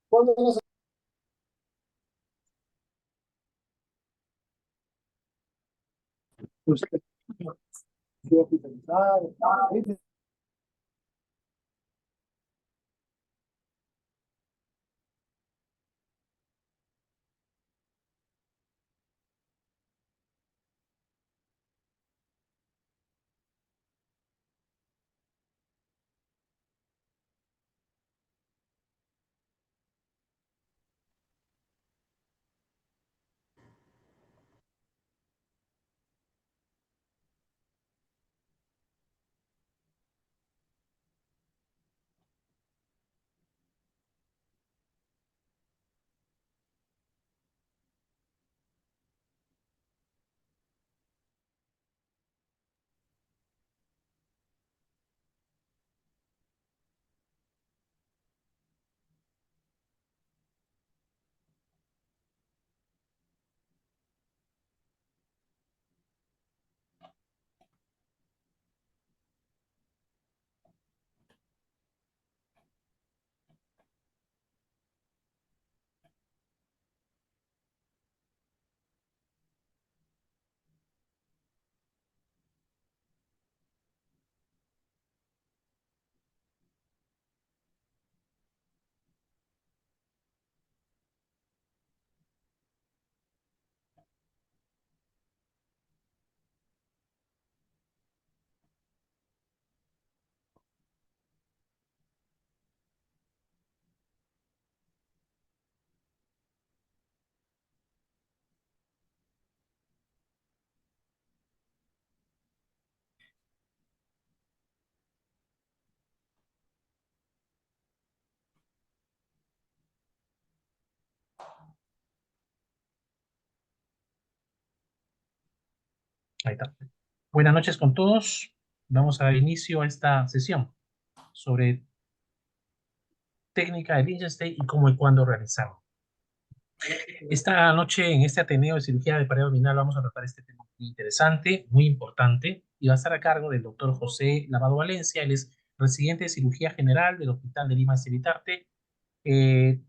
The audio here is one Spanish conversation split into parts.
¿Cuándo no se usted fue hospitalizado? Ahí está. Buenas noches con todos. Vamos a dar inicio a esta sesión sobre técnica de Liechtenstein y cómo y cuándo realizarlo. Esta noche en este Ateneo de Cirugía de Pared Abdominal vamos a tratar este tema muy interesante, muy importante, y va a estar a cargo del doctor José Lavado Valencia. Él es residente de cirugía general del Hospital de Lima Civitarte, eh,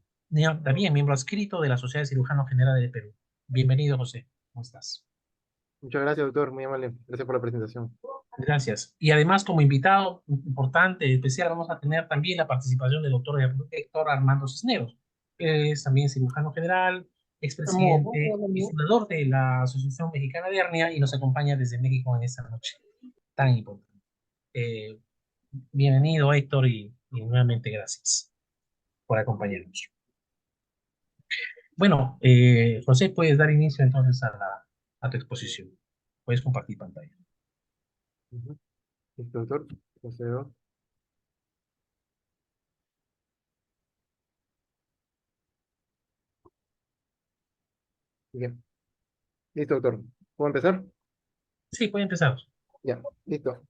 también miembro adscrito de la Sociedad de Cirujanos Generales de Perú. Bienvenido, José. ¿Cómo estás? Muchas gracias, doctor. Muy amable. Gracias por la presentación. Gracias. Y además, como invitado importante, especial, vamos a tener también la participación del doctor Héctor Armando Cisneros. Es también cirujano general, expresidente y fundador de la Asociación Mexicana de Hernia y nos acompaña desde México en esta noche tan importante. Eh, Bienvenido, Héctor, y nuevamente gracias por acompañarnos. Bueno, José, puedes dar inicio entonces a tu exposición. Puedes compartir pantalla. Ujú. Listo, doctor. Procedo. Bien. Listo, doctor. ¿Puedo empezar? Sí, puede empezar. Ya, listo.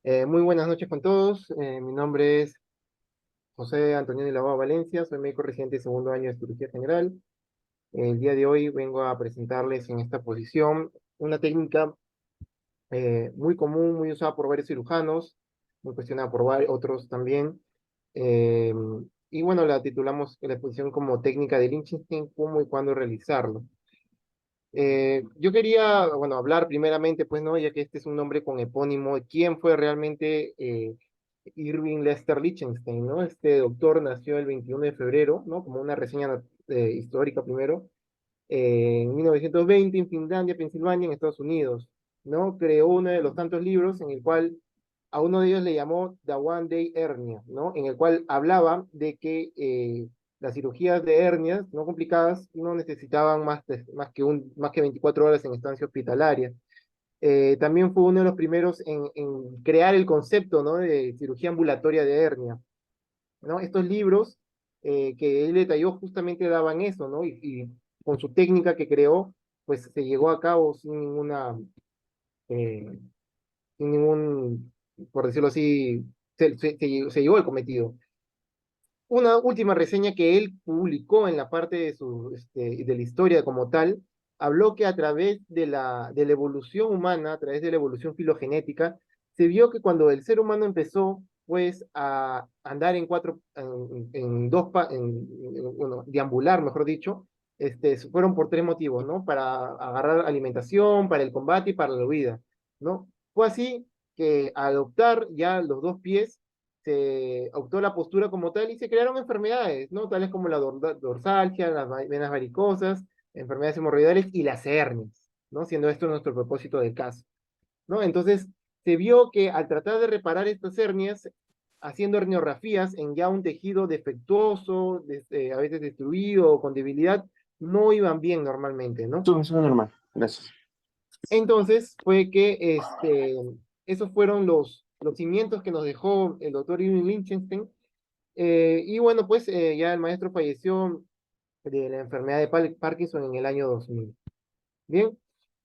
Muy buenas noches con todos. Mi nombre es José Antonio de Lavado Valencia. Soy médico residente de segundo año de cirugía general. El día de hoy vengo a presentarles en esta posición una técnica muy común, muy usada por varios cirujanos, muy cuestionada por otros también. Eh, y bueno, la titulamos la exposición como técnica de Liechtenstein, cómo y cuándo realizarlo. Yo quería, bueno, hablar primeramente, pues, ¿no? Ya que este es un nombre con epónimo, quién fue realmente Irving Lester Liechtenstein, ¿no? Este doctor nació el 21 de febrero, ¿no? Como una reseña histórica primero, en 1920 en Finlandia, Pensilvania, en Estados Unidos, ¿no? Creó uno de los tantos libros en el cual a uno de ellos le llamó The One Day Hernia, ¿no? En el cual hablaba de que las cirugías de hernias no complicadas no necesitaban más que 24 horas en estancia hospitalaria. También fue uno de los primeros en crear el concepto, ¿no? De cirugía ambulatoria de hernia, ¿no? Estos libros que él detalló justamente daban eso, ¿no? Y con su técnica que creó, pues se llegó a cabo eh, sin ningún, por decirlo así, se llegó al cometido. Una última reseña que él publicó en la parte de la historia como tal, habló que a través de la evolución humana, a través de la evolución filogenética, se vio que cuando el ser humano empezó, pues, a andar en cuatro, en dos, bueno, deambular, mejor dicho, fueron por tres motivos, ¿no? Para agarrar alimentación, para el combate y para la huida, ¿no? Fue así que al adoptar ya los dos pies, se optó la postura como tal y se crearon enfermedades, ¿no? Tales como la dorsalgia, las venas varicosas, enfermedades hemorroidales y las hernias, ¿no? Siendo esto nuestro propósito del caso, ¿no? Entonces, se vio que al tratar de reparar estas hernias, haciendo herniografías en ya un tejido defectuoso, a veces destruido o con debilidad, no iban bien normalmente, ¿no? Eso es normal, gracias. Entonces, fue que esos fueron los cimientos que nos dejó el doctor Irving Lichtenstein. Y bueno, pues ya el maestro falleció de la enfermedad de Parkinson en el año 2000. Bien,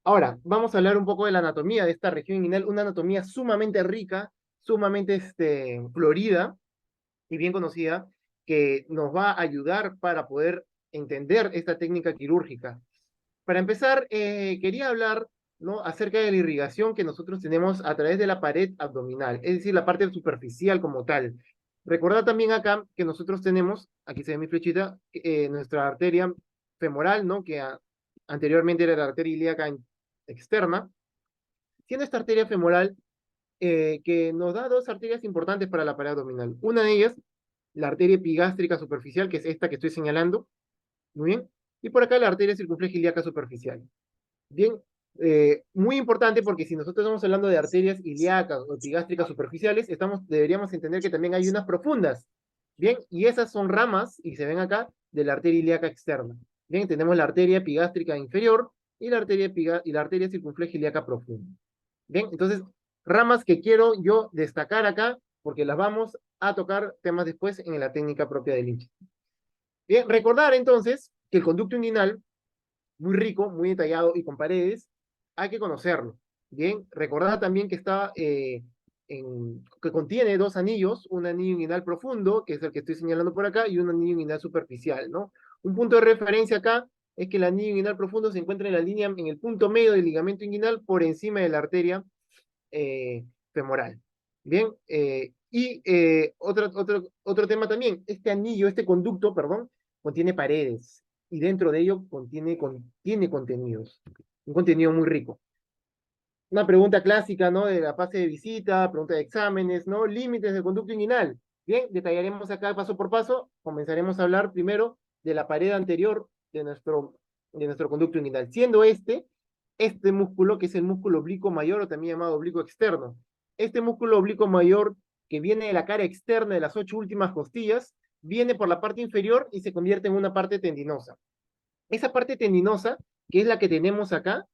ahora vamos a hablar un poco de la anatomía de esta región inguinal, una anatomía sumamente rica, sumamente florida y bien conocida, que nos va a ayudar para poder entender esta técnica quirúrgica. Para empezar, quería hablar, ¿no?, acerca de la irrigación que nosotros tenemos a través de la pared abdominal, es decir, la parte superficial como tal. Recordad también acá que nosotros tenemos, aquí se ve mi flechita, nuestra arteria femoral, ¿no?, que anteriormente era la arteria ilíaca externa. Tiene esta arteria femoral que nos da dos arterias importantes para la pared abdominal. Una de ellas, la arteria epigástrica superficial, que es esta que estoy señalando, muy bien, y por acá la arteria circunfleja superficial. Bien, muy importante porque si nosotros estamos hablando de arterias ilíacas o epigástricas superficiales, deberíamos entender que también hay unas profundas. Bien, y esas son ramas, y se ven acá, de la arteria ilíaca externa. Bien, tenemos la arteria epigástrica inferior y la arteria circunfleja ilíaca profunda. Bien, entonces, ramas que quiero yo destacar acá, porque las vamos a tocar temas después en la técnica propia del Lynch. Bien, recordar entonces que el conducto inguinal, muy rico, muy detallado y con paredes, hay que conocerlo. Bien, recordad también que que contiene dos anillos, un anillo inguinal profundo, que es el que estoy señalando por acá, y un anillo inguinal superficial, ¿no? Un punto de referencia acá es que el anillo inguinal profundo se encuentra en la línea, en el punto medio del ligamento inguinal, por encima de la arteria femoral. Bien, otro tema también, este conducto, perdón, contiene paredes y dentro de ello contiene contenidos, un contenido muy rico. Una pregunta clásica, ¿no? De la fase de visita, pregunta de exámenes, ¿no? Límites del conducto inguinal. Bien, detallaremos acá paso por paso. Comenzaremos a hablar primero de la pared anterior de nuestro conducto inguinal, siendo este músculo, que es el músculo oblicuo mayor o también llamado oblicuo externo. Este músculo oblicuo mayor, que viene de la cara externa de las 8 últimas costillas, viene por la parte inferior y se convierte en una parte tendinosa. Esa parte tendinosa, que es la que tenemos acá,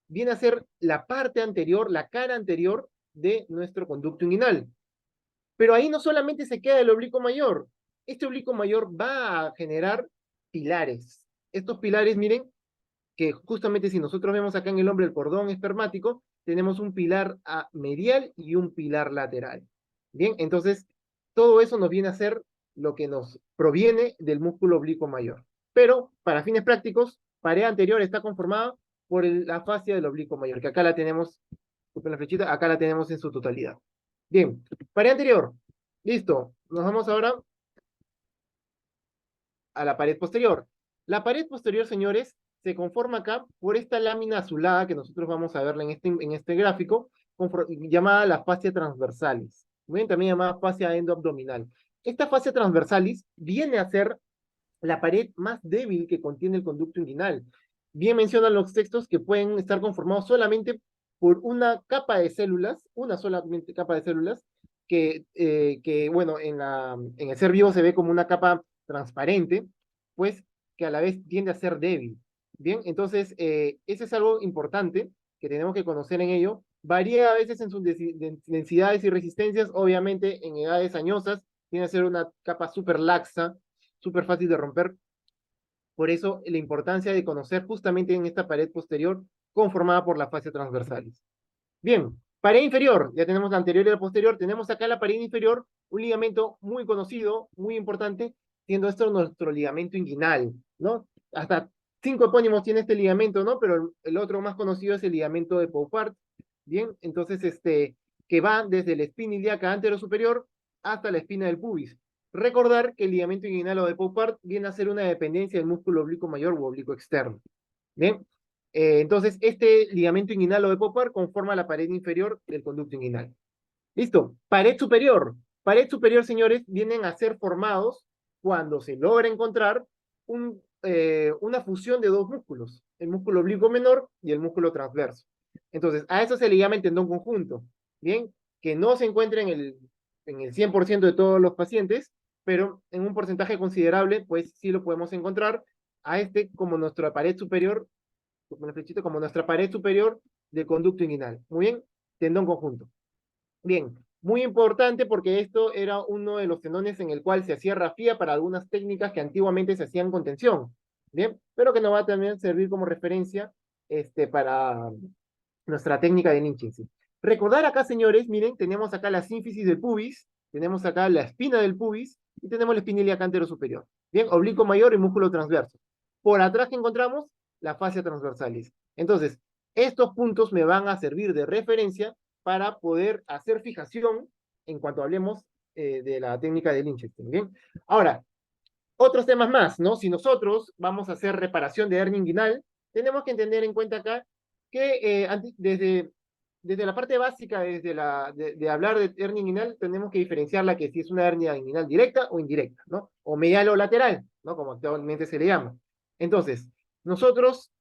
viene a ser la parte anterior, la cara anterior de nuestro conducto inguinal. Pero ahí no solamente se queda el oblicuo mayor, este oblicuo mayor va a generar pilares. Estos pilares, miren, que justamente si nosotros vemos acá en el hombre el cordón espermático, tenemos un pilar medial y un pilar lateral. Bien, entonces todo eso nos viene a ser lo que nos proviene del músculo oblicuo mayor. Pero para fines prácticos, pared anterior está conformada por la fascia del oblicuo mayor, que acá la tenemos, disculpen la flechita, acá la tenemos en su totalidad. Bien, pared anterior, listo. Nos vamos ahora a la pared posterior. La pared posterior, señores, se conforma acá por esta lámina azulada que nosotros vamos a verla en este gráfico, llamada la fascia transversalis, muy bien, también llamada fascia endoabdominal. Esta fascia transversalis viene a ser la pared más débil que contiene el conducto inguinal. Bien mencionan los textos que pueden estar conformados solamente por una capa de células, una sola capa de células, que bueno, en el ser vivo se ve como una capa transparente, pues que a la vez tiende a ser débil. Bien, entonces, eso es algo importante que tenemos que conocer en ello. Varía a veces en sus densidades y resistencias, obviamente en edades añosas, tiene a ser una capa súper laxa, súper fácil de romper. Por eso la importancia de conocer justamente en esta pared posterior conformada por la fascia transversalis. Bien, pared inferior, ya tenemos la anterior y la posterior, tenemos acá la pared inferior, un ligamento muy conocido, muy importante, siendo esto nuestro ligamento inguinal, ¿no? Hasta 5 epónimos tiene este ligamento, ¿no? Pero el otro más conocido es el ligamento de Poupart. Bien, entonces que va desde la espina ilíaca anterosuperior hasta la espina del pubis. Recordar que el ligamento inguinal o de Poupart viene a ser una dependencia del músculo oblicuo mayor u oblicuo externo. Bien, entonces este ligamento inguinal o de Poupart conforma la pared inferior del conducto inguinal. Listo, pared superior. Pared superior, señores, vienen a ser formados cuando se logra encontrar una fusión de dos músculos, el músculo oblicuo menor y el músculo transverso. Entonces, a eso se le llama el tendón conjunto, ¿bien? Que no se encuentra en el 100% de todos los pacientes, pero en un porcentaje considerable, pues sí lo podemos encontrar a este como nuestra pared superior, como una flechita, como nuestra pared superior del conducto inguinal. Muy bien, tendón conjunto. Bien, muy importante porque esto era uno de los tendones en el cual se hacía rafía para algunas técnicas que antiguamente se hacían con tensión. Bien, pero que nos va a también servir como referencia para nuestra técnica de Lynching. Recordar acá, señores, miren, tenemos acá la sínfisis del pubis, tenemos acá la espina del pubis y tenemos la espina ilíaca anterosuperior. Bien, oblicuo mayor y músculo transverso. Por atrás que encontramos la fascia transversalis. Entonces, estos puntos me van a servir de referencia para poder hacer fijación en cuanto hablemos de la técnica de Lichtenstein. Bien, ahora, otros temas más, ¿no? Si nosotros vamos a hacer reparación de hernia inguinal, tenemos que tener en cuenta acá que desde la parte básica, de hablar de hernia inguinal, tenemos que diferenciarla que si es una hernia inguinal directa o indirecta, ¿no? O medial o lateral, ¿no? Como actualmente se le llama. Entonces, nosotros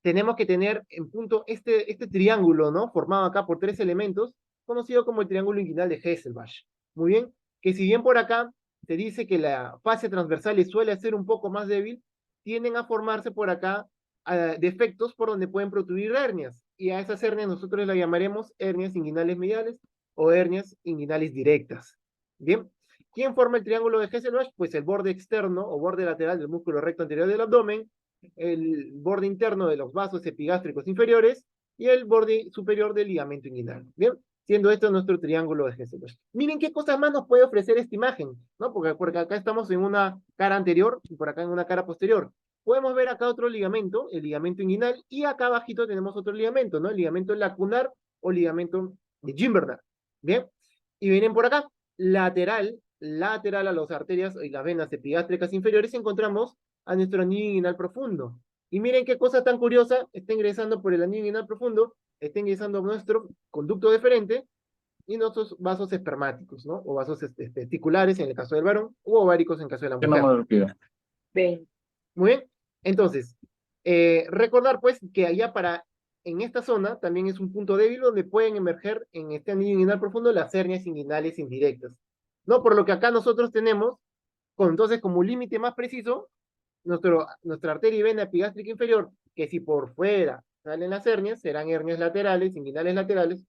tenemos que tener en punto este triángulo, ¿no? Formado acá por tres elementos, conocido como el triángulo inguinal de Hesselbach. Muy bien, que si bien por acá se dice que la fascia transversal suele ser un poco más débil, tienden a formarse por acá defectos por donde pueden protruir hernias. Y a esas hernias nosotros las llamaremos hernias inguinales mediales o hernias inguinales directas. Bien, ¿quién forma el triángulo de Hesselbach? Pues el borde externo o borde lateral del músculo recto anterior del abdomen, el borde interno de los vasos epigástricos inferiores y el borde superior del ligamento inguinal. Bien, siendo esto nuestro triángulo de Hesselbach. Miren qué cosas más nos puede ofrecer esta imagen, ¿no? Porque acá estamos en una cara anterior y por acá en una cara posterior. Podemos ver acá otro ligamento, el ligamento inguinal, y acá abajito tenemos otro ligamento, ¿no? El ligamento lacunar o ligamento de Gimbernard. Bien, y vienen por acá, lateral a las arterias y las venas epigástricas inferiores, encontramos a nuestro anillo inguinal profundo. Y miren qué cosa tan curiosa, está ingresando por el anillo inguinal profundo, está ingresando nuestro conducto deferente y nuestros vasos espermáticos, ¿no? O vasos testiculares en el caso del varón, o ováricos en el caso de la Que no me mujer. olvido. Bien. Muy bien. Entonces, recordar pues que allá en esta zona también es un punto débil donde pueden emerger en este anillo inguinal profundo las hernias inguinales indirectas, ¿no? Por lo que acá nosotros tenemos, entonces como límite más preciso, nuestra arteria y vena epigástrica inferior, que si por fuera salen las hernias, serán hernias laterales, inguinales laterales,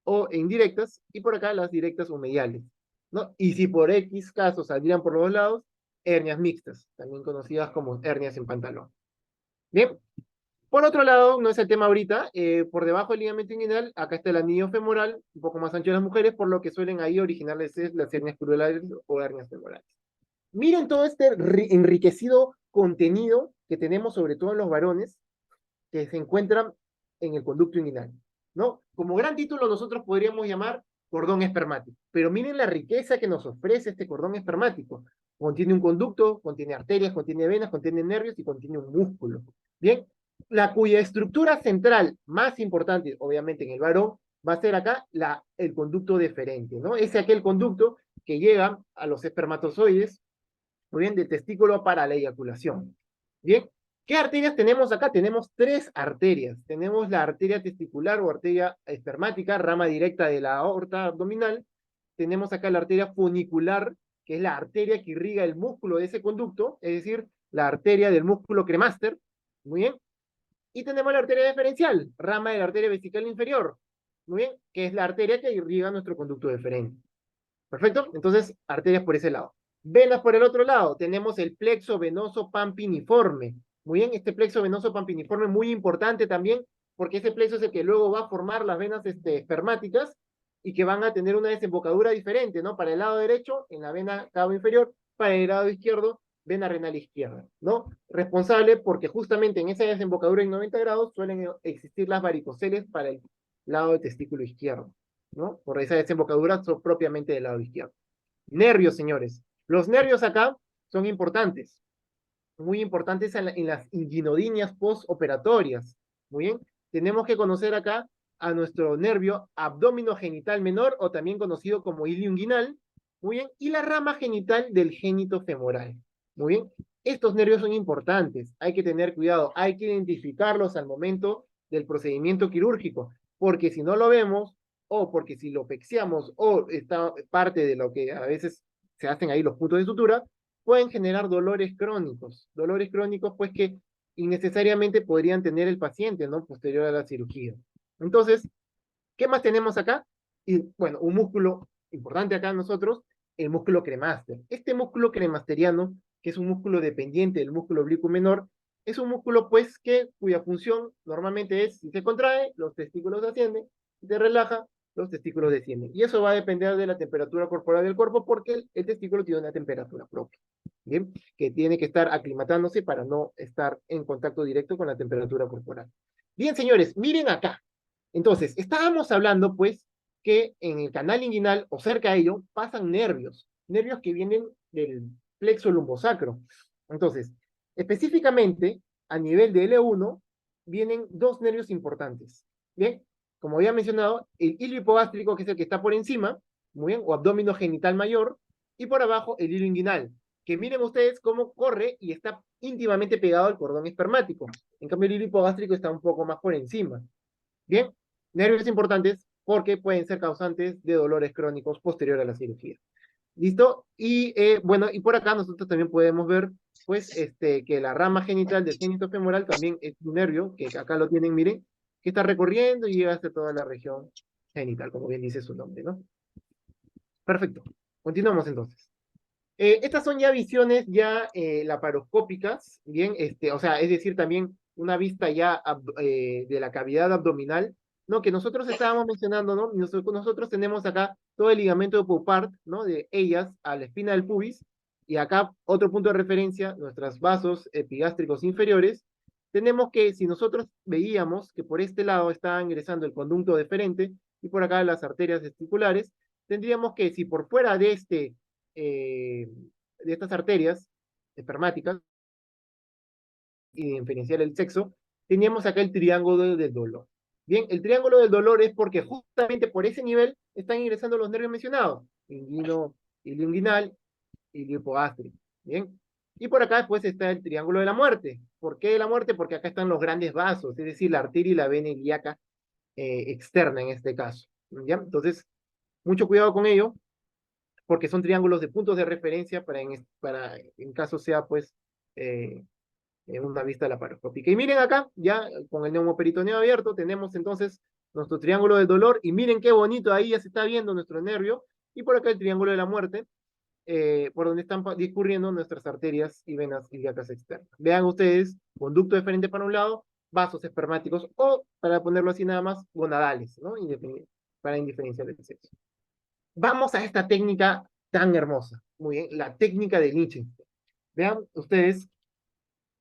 o indirectas, y por acá las directas o mediales, ¿no? Y si por X casos saldrían por los dos lados, hernias mixtas, también conocidas como hernias en pantalón. Bien, por otro lado, no es el tema ahorita, por debajo del ligamento inguinal, acá está el anillo femoral, un poco más ancho en las mujeres, por lo que suelen ahí originarles las hernias crurales o hernias femorales. Miren todo este enriquecido contenido que tenemos, sobre todo en los varones, que se encuentran en el conducto inguinal, ¿no? Como gran título nosotros podríamos llamar cordón espermático, pero miren la riqueza que nos ofrece este cordón espermático. Contiene un conducto, contiene arterias, contiene venas, contiene nervios y contiene un músculo. Bien, cuya estructura central más importante, obviamente en el varón, va a ser acá el conducto deferente, ¿no? Es aquel conducto que llega a los espermatozoides, muy bien, del testículo para la eyaculación. Bien, ¿qué arterias tenemos acá? Tenemos tres arterias. Tenemos la arteria testicular o arteria espermática, rama directa de la aorta abdominal. Tenemos acá la arteria funicular, que es la arteria que irriga el músculo de ese conducto, es decir, la arteria del músculo cremaster. Muy bien. Y tenemos la arteria deferencial, rama de la arteria vesical inferior. Muy bien, que es la arteria que irriga nuestro conducto deferente. Perfecto, entonces arterias por ese lado. Venas por el otro lado, tenemos el plexo venoso pampiniforme. Muy bien, este plexo venoso pampiniforme muy importante también, porque ese plexo es el que luego va a formar las venas espermáticas y que van a tener una desembocadura diferente, ¿no? Para el lado derecho, en la vena cabo inferior, para el lado izquierdo, vena renal izquierda, ¿no? Responsable porque justamente en esa desembocadura en 90 grados suelen existir las varicoceles para el lado del testículo izquierdo. ¿no? Por esa desembocadura propiamente del lado izquierdo. Nervios, señores. Los nervios acá son importantes, muy importantes en las inguinodinias postoperatorias. Muy bien, tenemos que conocer acá a nuestro nervio abdominogenital menor, o también conocido como ilio inguinal, muy bien, y la rama genital del génito femoral. Muy bien, estos nervios son importantes, hay que tener cuidado, hay que identificarlos al momento del procedimiento quirúrgico, porque si no lo vemos, o porque si lo pexiamos, o está parte de lo que a veces se hacen ahí los puntos de sutura, pueden generar dolores crónicos pues que innecesariamente podrían tener el paciente, ¿no? Posterior a la cirugía. Entonces, ¿qué más tenemos acá? Y bueno, un músculo importante acá nosotros, el músculo cremaster. Este músculo cremasteriano, que es un músculo dependiente del músculo oblicuo menor, es un músculo pues cuya función normalmente es, si se contrae, los testículos ascienden, si se relaja, los testículos descienden. Y eso va a depender de la temperatura corporal del cuerpo, porque el testículo tiene una temperatura propia, ¿bien? Que tiene que estar aclimatándose para no estar en contacto directo con la temperatura corporal. Bien, señores, miren acá. Entonces, estábamos hablando, pues, que en el canal inguinal o cerca de ello pasan nervios, nervios que vienen del plexo lumbosacro. Entonces, específicamente, a nivel de L1, vienen dos nervios importantes. Bien, como había mencionado, el hilo hipogástrico, que es el que está por encima, muy bien, o abdomino genital mayor, y por abajo el hilo inguinal, que miren ustedes cómo corre y está íntimamente pegado al cordón espermático. En cambio, el hilo hipogástrico está un poco más por encima. Bien, nervios importantes porque pueden ser causantes de dolores crónicos posterior a la cirugía. ¿Listo? Y bueno, y por acá nosotros también podemos ver, pues, que la rama genital del génito femoral también es un nervio, que acá lo tienen, miren, que está recorriendo y llega hasta toda la región genital, como bien dice su nombre, ¿no? Perfecto. Continuamos entonces. Estas son ya visiones ya laparoscópicas, bien, o sea, es decir, también una vista ya de la cavidad abdominal, ¿no? Que nosotros estábamos mencionando, ¿no? Nosotros tenemos acá todo el ligamento de Poupart, ¿no? De ellas a la espina del pubis, y acá otro punto de referencia, nuestros vasos epigástricos inferiores. Tenemos que, si nosotros veíamos que por este lado está ingresando el conducto deferente y por acá las arterias testiculares, tendríamos que, si por fuera eh, de estas arterias espermáticas y diferenciar el sexo, teníamos acá el triángulo del dolor. Bien, el triángulo del dolor es porque justamente por ese nivel están ingresando los nervios mencionados, inguino, ilioinguinal y hipogástrico. Bien, y por acá después está el triángulo de la muerte. ¿Por qué de la muerte? Porque acá están los grandes vasos, es decir, la arteria y la vena ilíaca externa en este caso. ¿Ya? Entonces, mucho cuidado con ello, porque son triángulos de puntos de referencia para en caso sea, pues, eh, una vista laparoscópica. Y miren acá, ya con el neumoperitoneo abierto, tenemos entonces nuestro triángulo del dolor, y miren qué bonito, ahí ya se está viendo nuestro nervio, y por acá el triángulo de la muerte, por donde están discurriendo nuestras arterias y venas ilíacas externas. Vean ustedes, conducto deferente para un lado, vasos espermáticos, o, para ponerlo así nada más, gonadales, ¿no? Para indiferenciar el sexo. Vamos a esta técnica tan hermosa. Muy bien, la técnica de Lichtenstein. Vean ustedes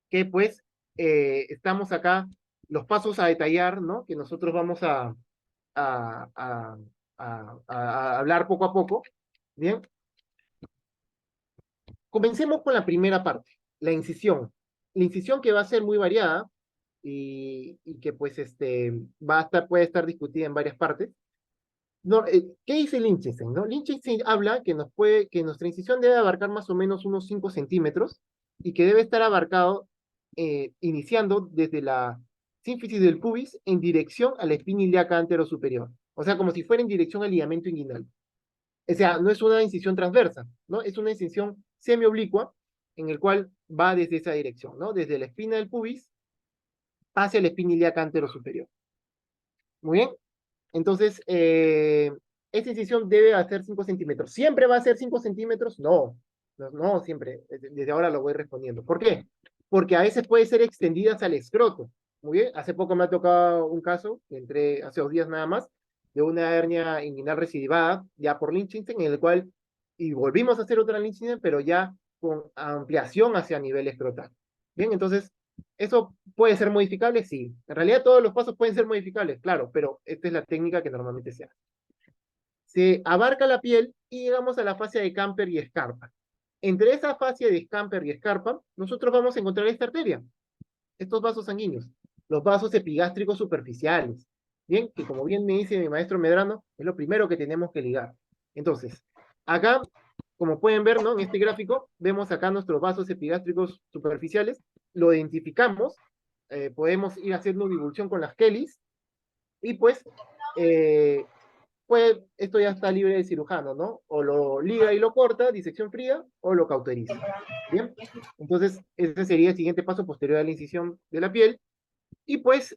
que pues estamos acá, los pasos a detallar, ¿no? Que nosotros vamos a, a, a hablar poco a poco. Bien, comencemos con la primera parte, la incisión. La incisión, que va a ser muy variada y que pues puede estar discutida en varias partes. No, ¿qué dice Lichtenstein? ¿No? Lichtenstein habla que nuestra incisión debe abarcar más o menos unos 5 centímetros, y que debe estar abarcado iniciando desde la sínfisis del pubis en dirección a la espina ilíaca anterosuperior. O sea, como si fuera en dirección al ligamento inguinal. O sea, no es una incisión transversa, ¿no? Es una incisión semioblicua en el cual va desde esa dirección, ¿no? Desde la espina del pubis hacia la espina ilíaca anterosuperior. Muy bien. Entonces, esta incisión debe hacer 5 centímetros. ¿Siempre va a ser 5 centímetros? No, no, no siempre. Desde ahora lo voy respondiendo. ¿Por qué? Porque a veces puede ser extendida hacia el escroto. Muy bien, hace poco me ha tocado un caso, que entré hace 2 días nada más, de una hernia inguinal recidivada, ya por Lichtenstein, en el cual, y volvimos a hacer otra Lichtenstein, pero ya con ampliación hacia nivel escrotal. Bien, entonces, ¿eso puede ser modificable? Sí. En realidad todos los pasos pueden ser modificables, claro, pero esta es la técnica que normalmente se hace. se abarca la piel y llegamos a la fascia de Camper y Scarpa. Entre esa fascia de Camper y Scarpa, nosotros vamos a encontrar esta arteria, estos vasos sanguíneos, los vasos epigástricos superficiales. Bien, que como bien me dice mi maestro Medrano, es lo primero que tenemos que ligar. Entonces, acá, como pueden ver, ¿no? En este gráfico, vemos acá nuestros vasos epigástricos superficiales, lo identificamos, podemos ir haciendo divulsión con las Kellys, y eh, pues esto ya está libre de cirujano, ¿no? O lo liga y lo corta, disección fría, o lo cauteriza. Bien, entonces ese sería el siguiente paso posterior a la incisión de la piel. Y pues,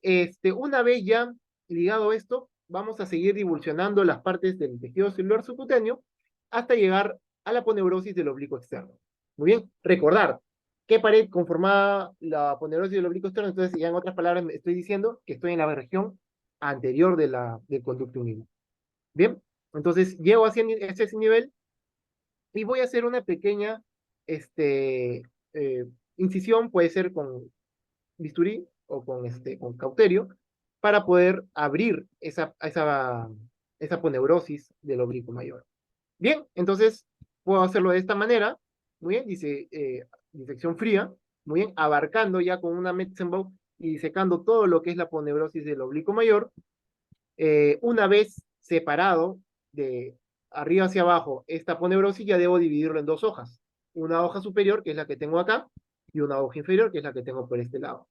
una vez ya ligado esto, vamos a seguir divulsionando las partes del tejido celular subcutáneo hasta llegar a la aponeurosis del oblicuo externo. Muy bien, recordar qué pared conformaba la aponeurosis del oblicuo externo. Entonces, ya en otras palabras, me estoy diciendo que estoy en la región anterior del conducto unívoco. Bien, entonces llego hacia ese nivel y voy a hacer una pequeña eh, incisión, puede ser con bisturí o con cauterio, para poder abrir esa poneurosis del oblicuo mayor. Bien, entonces puedo hacerlo de esta manera, muy bien, dice disección fría, muy bien, abarcando ya con una Metzenbaugh y disecando todo lo que es la poneurosis del oblicuo mayor. Una vez separado de arriba hacia abajo esta poneurosis, ya debo dividirlo en dos hojas. Una hoja superior, que es la que tengo acá, y una hoja inferior, que es la que tengo por este lado.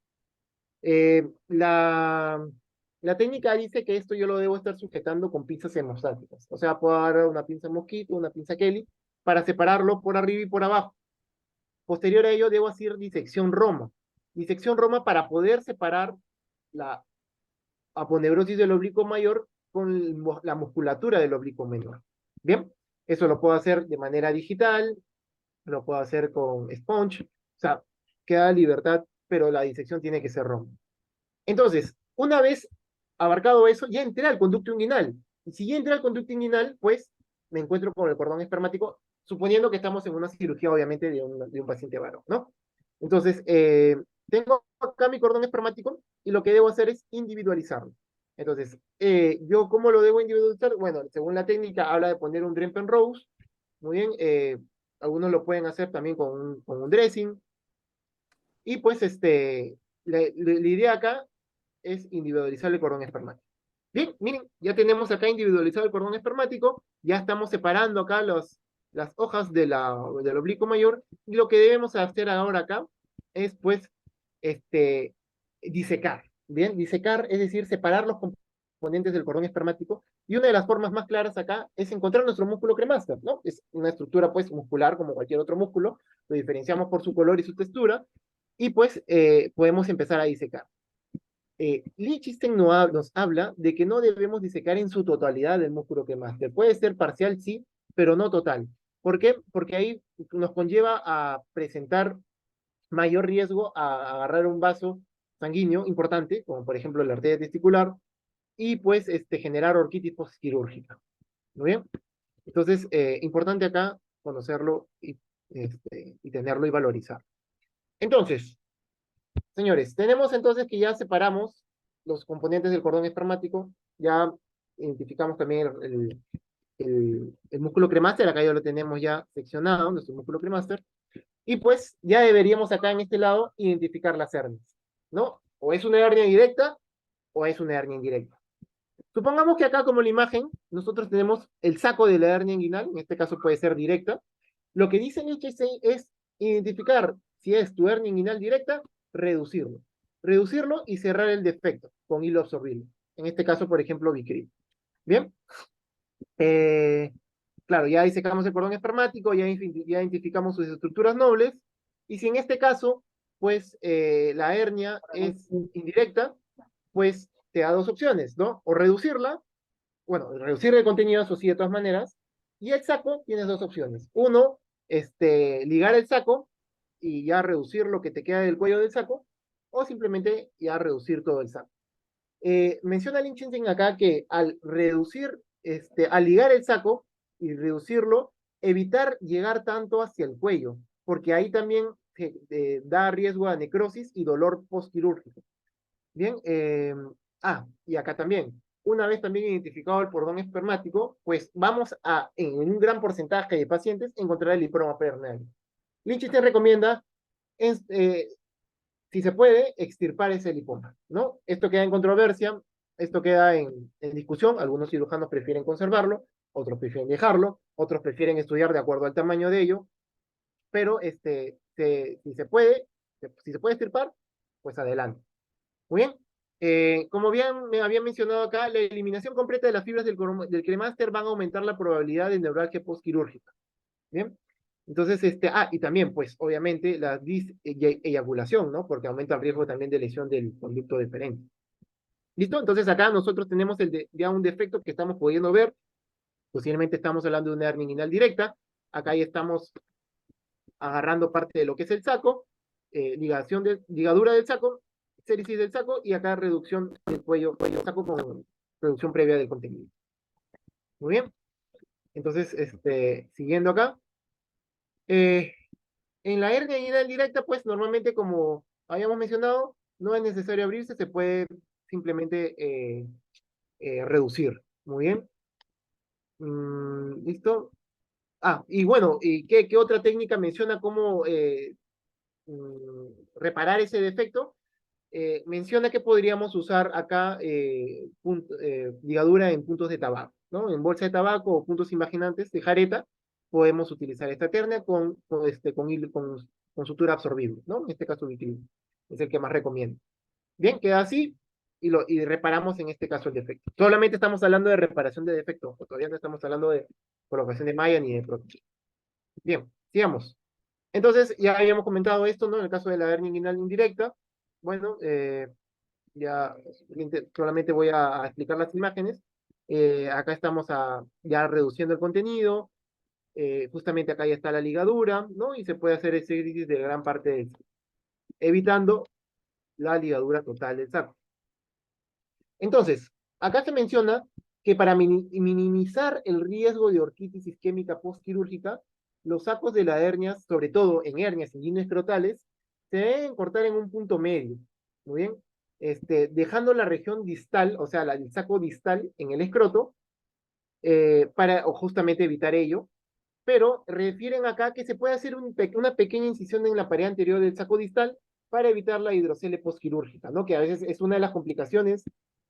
Eh, la, la técnica dice que esto yo lo debo estar sujetando con pinzas hemostáticas. O sea, puedo agarrar una pinza mosquito, una pinza Kelly, para separarlo por arriba y por abajo. Posterior a ello, debo hacer disección Roma. Disección Roma para poder separar la aponeurosis del oblicuo mayor con la musculatura del oblicuo menor. Bien, eso lo puedo hacer de manera digital, lo puedo hacer con sponge, o sea, queda libertad, pero la disección tiene que ser Roma. Entonces, una vez abarcado eso, ya entré al conducto inguinal. Y si ya entré al conducto inguinal, pues me encuentro con el cordón espermático, suponiendo que estamos en una cirugía, obviamente, de un paciente varón, ¿no? Entonces, tengo acá mi cordón espermático y lo que debo hacer es individualizarlo. Entonces, ¿yo cómo lo debo individualizar? Bueno, según la técnica, habla de poner un Drempen Rose. Muy bien, algunos lo pueden hacer también con un dressing. Y pues, la idea acá es individualizar el cordón espermático. Bien, miren, ya tenemos acá individualizado el cordón espermático, ya estamos separando acá las hojas del oblicuo mayor, y lo que debemos hacer ahora acá es pues este, disecar, bien, disecar es decir, separar los componentes del cordón espermático, y una de las formas más claras acá es encontrar nuestro músculo cremaster, ¿no? Es una estructura pues muscular como cualquier otro músculo, lo diferenciamos por su color y su textura, y pues podemos empezar a disecar. Lichtenstein nos habla de que no debemos disecar en su totalidad el músculo cremaster. Puede ser parcial, sí, pero no total. ¿Por qué? Porque ahí nos conlleva a presentar mayor riesgo a agarrar un vaso sanguíneo importante, como por ejemplo la arteria testicular, y pues generar orquitis postquirúrgica. ¿Muy bien? Entonces, importante acá conocerlo y tenerlo y valorizar. Entonces, señores, tenemos entonces que ya separamos los componentes del cordón espermático, ya identificamos también el músculo cremaster, acá ya lo tenemos ya seccionado, nuestro músculo cremaster, y pues ya deberíamos acá en este lado identificar las hernias, ¿no? O es una hernia directa o es una hernia indirecta. Supongamos que acá, como la imagen, nosotros tenemos el saco de la hernia inguinal, en este caso puede ser directa. Lo que dice el HSI es identificar si es tu hernia inguinal directa, reducirlo. Reducirlo y cerrar el defecto con hilo absorbible. En este caso, por ejemplo, Vicryl. Bien. Eh, claro, ya disecamos el cordón espermático, ya identificamos sus estructuras nobles. Y si en este caso, pues la hernia es indirecta, pues te da dos opciones, ¿no? O reducirla, bueno, reducir el contenido, eso sí, de todas maneras. Y el saco, tienes dos opciones. Uno, ligar el saco y ya reducir lo que te queda del cuello del saco, o simplemente ya reducir todo el saco. Menciona Lichtenstein acá que al reducir, al ligar el saco y reducirlo, evitar llegar tanto hacia el cuello, porque ahí también da riesgo a necrosis y dolor postquirúrgico. Bien, y acá también. una vez también identificado el cordón espermático, pues vamos a, en un gran porcentaje de pacientes, encontrar el lipoma perinario. Lichtenstein recomienda, si se puede, extirpar ese lipoma, ¿no? Esto queda en controversia, esto queda en discusión, algunos cirujanos prefieren conservarlo, otros prefieren dejarlo, otros prefieren estudiar de acuerdo al tamaño de ello, pero si se puede, si se puede extirpar, pues adelante. Muy bien. Como bien me había mencionado acá, la eliminación completa de las fibras del cremaster van a aumentar la probabilidad de neuralgia postquirúrgica. Bien. Entonces, y también, pues, obviamente, la diseyaculación, ¿no? Porque aumenta el riesgo también de lesión del conducto deferente. ¿Listo? Entonces, acá nosotros tenemos ya un defecto que estamos pudiendo ver. Posiblemente estamos hablando de una hernia inguinal directa. Acá ya estamos agarrando parte de lo que es el saco, ligadura del saco, sérisis del saco, y acá reducción del cuello saco con reducción previa del contenido. Muy bien. Entonces, siguiendo acá. En la hernia inguinal directa, pues normalmente, como habíamos mencionado, no es necesario abrirse, se puede simplemente reducir. Muy bien. ¿Listo? Y bueno, ¿qué otra técnica menciona cómo reparar ese defecto? Menciona que podríamos usar acá ligadura en puntos de tabaco, ¿no? En bolsa de tabaco o puntos imaginantes de jareta, podemos utilizar esta terna con sutura absorbible, ¿no? En este caso, vitiligo es el que más recomiendo. Bien, queda así y reparamos en este caso el defecto. Solamente estamos hablando de reparación de defecto, todavía no estamos hablando de colocación de malla ni de prótesis. Bien, sigamos. Entonces, ya habíamos comentado esto, ¿no? En el caso de la hernia inguinal indirecta, bueno, ya solamente voy a explicar las imágenes. Acá estamos ya reduciendo el contenido. Justamente acá ya está la ligadura, ¿no? Y se puede hacer ese análisis de gran parte del saco, evitando la ligadura total del saco. Entonces, acá se menciona que para minimizar el riesgo de orquitis isquémica postquirúrgica, los sacos de la hernia, sobre todo en hernias inguinoescrotales, se deben cortar en un punto medio. Muy bien. Dejando la región distal, o sea, el saco distal en el escroto, para justamente evitar ello. Pero refieren acá que se puede hacer una pequeña incisión en la pared anterior del saco distal para evitar la hidrocele postquirúrgica, ¿no? Que a veces es una de las complicaciones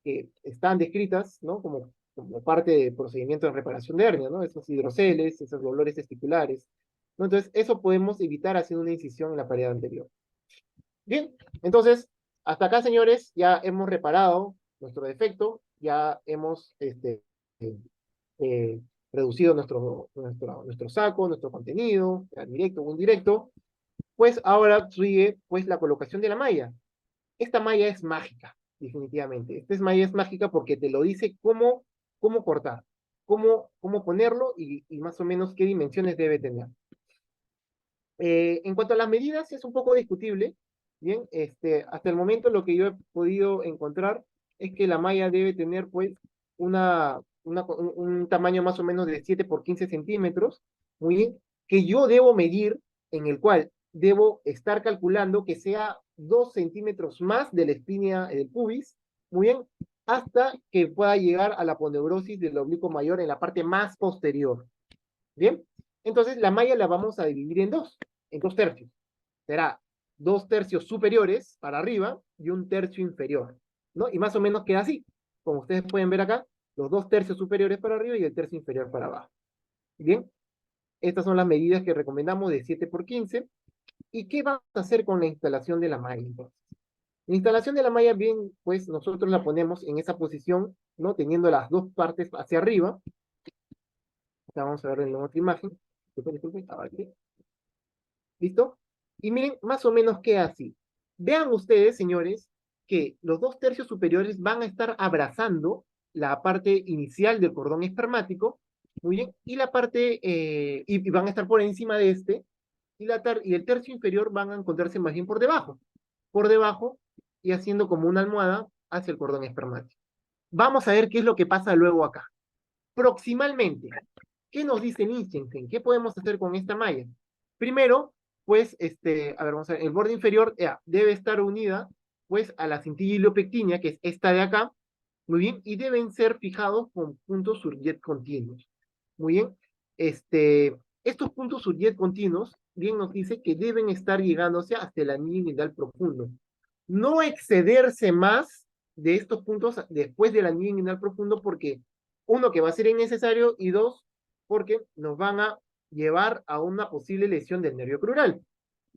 que están descritas, ¿no? Como parte del procedimiento de reparación de hernia, ¿no? Esos hidroceles, esos dolores testiculares, ¿no? Entonces, eso podemos evitar haciendo una incisión en la pared anterior. Bien, entonces, hasta acá, señores, ya hemos reparado nuestro defecto, ya hemos eh, reducido nuestro saco, nuestro contenido, sea directo o indirecto. Pues ahora sigue pues la colocación de la malla. Esta malla es mágica, definitivamente. Esta malla es mágica porque te lo dice cómo cortar, cómo ponerlo y más o menos qué dimensiones debe tener. En cuanto a las medidas, es un poco discutible. Bien, hasta el momento lo que yo he podido encontrar es que la malla debe tener pues un tamaño más o menos de 7 por 15 centímetros, muy bien, que yo debo medir, en el cual debo estar calculando que sea 2 centímetros más de la espina del pubis, muy bien, hasta que pueda llegar a la aponeurosis del oblicuo mayor en la parte más posterior. Bien, entonces la malla la vamos a dividir en dos tercios. Será 2 tercios superiores para arriba y 1 tercio inferior, ¿no? Y más o menos queda así, como ustedes pueden ver acá, los 2 tercios superiores para arriba y el tercio inferior para abajo. Bien, estas son las medidas que recomendamos de 7 por 15. ¿Y qué vamos a hacer con la instalación de la malla entonces? La instalación de la malla, bien, pues nosotros la ponemos en esa posición, ¿no? Teniendo las dos partes hacia arriba. Acá vamos a ver en la otra imagen. Disculpen, aquí. ¿Listo? Y miren, más o menos queda así. Vean ustedes, señores, que los 2 tercios superiores van a estar abrazando la parte inicial del cordón espermático, muy bien, y la parte, y van a estar por encima de y el tercio inferior van a encontrarse más bien por debajo, y haciendo como una almohada hacia el cordón espermático. Vamos a ver qué es lo que pasa luego acá. Proximalmente, ¿qué nos dice Lichtenstein? ¿Qué podemos hacer con esta malla? Primero, pues, a ver, vamos a ver, el borde inferior debe estar unida, pues, a la cintilla iliopectinia, que es esta de acá, Muy bien, y deben ser fijados con puntos surjet continuos. Muy bien, estos puntos surjet continuos, bien nos dice que deben estar llegándose hasta el anillo inguinal profundo. No excederse más de estos puntos después del anillo inguinal profundo porque, uno, que va a ser innecesario, y dos, porque nos van a llevar a una posible lesión del nervio crural.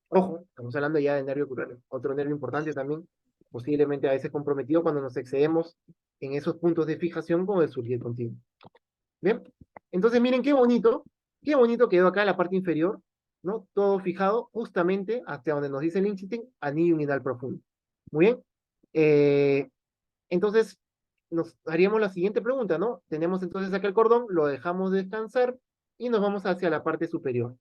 Ojo, estamos hablando ya del nervio crural, otro nervio importante también, posiblemente a veces comprometido cuando nos excedemos en esos puntos de fijación con el surgir continuo. Bien, entonces miren qué bonito quedó acá la parte inferior, ¿no? Todo fijado justamente hasta donde nos dice el Lichtenstein, anillo inguinal profundo. Muy bien. Eh, entonces, nos haríamos la siguiente pregunta, ¿no? Tenemos entonces acá el cordón, lo dejamos descansar y nos vamos hacia la parte superior.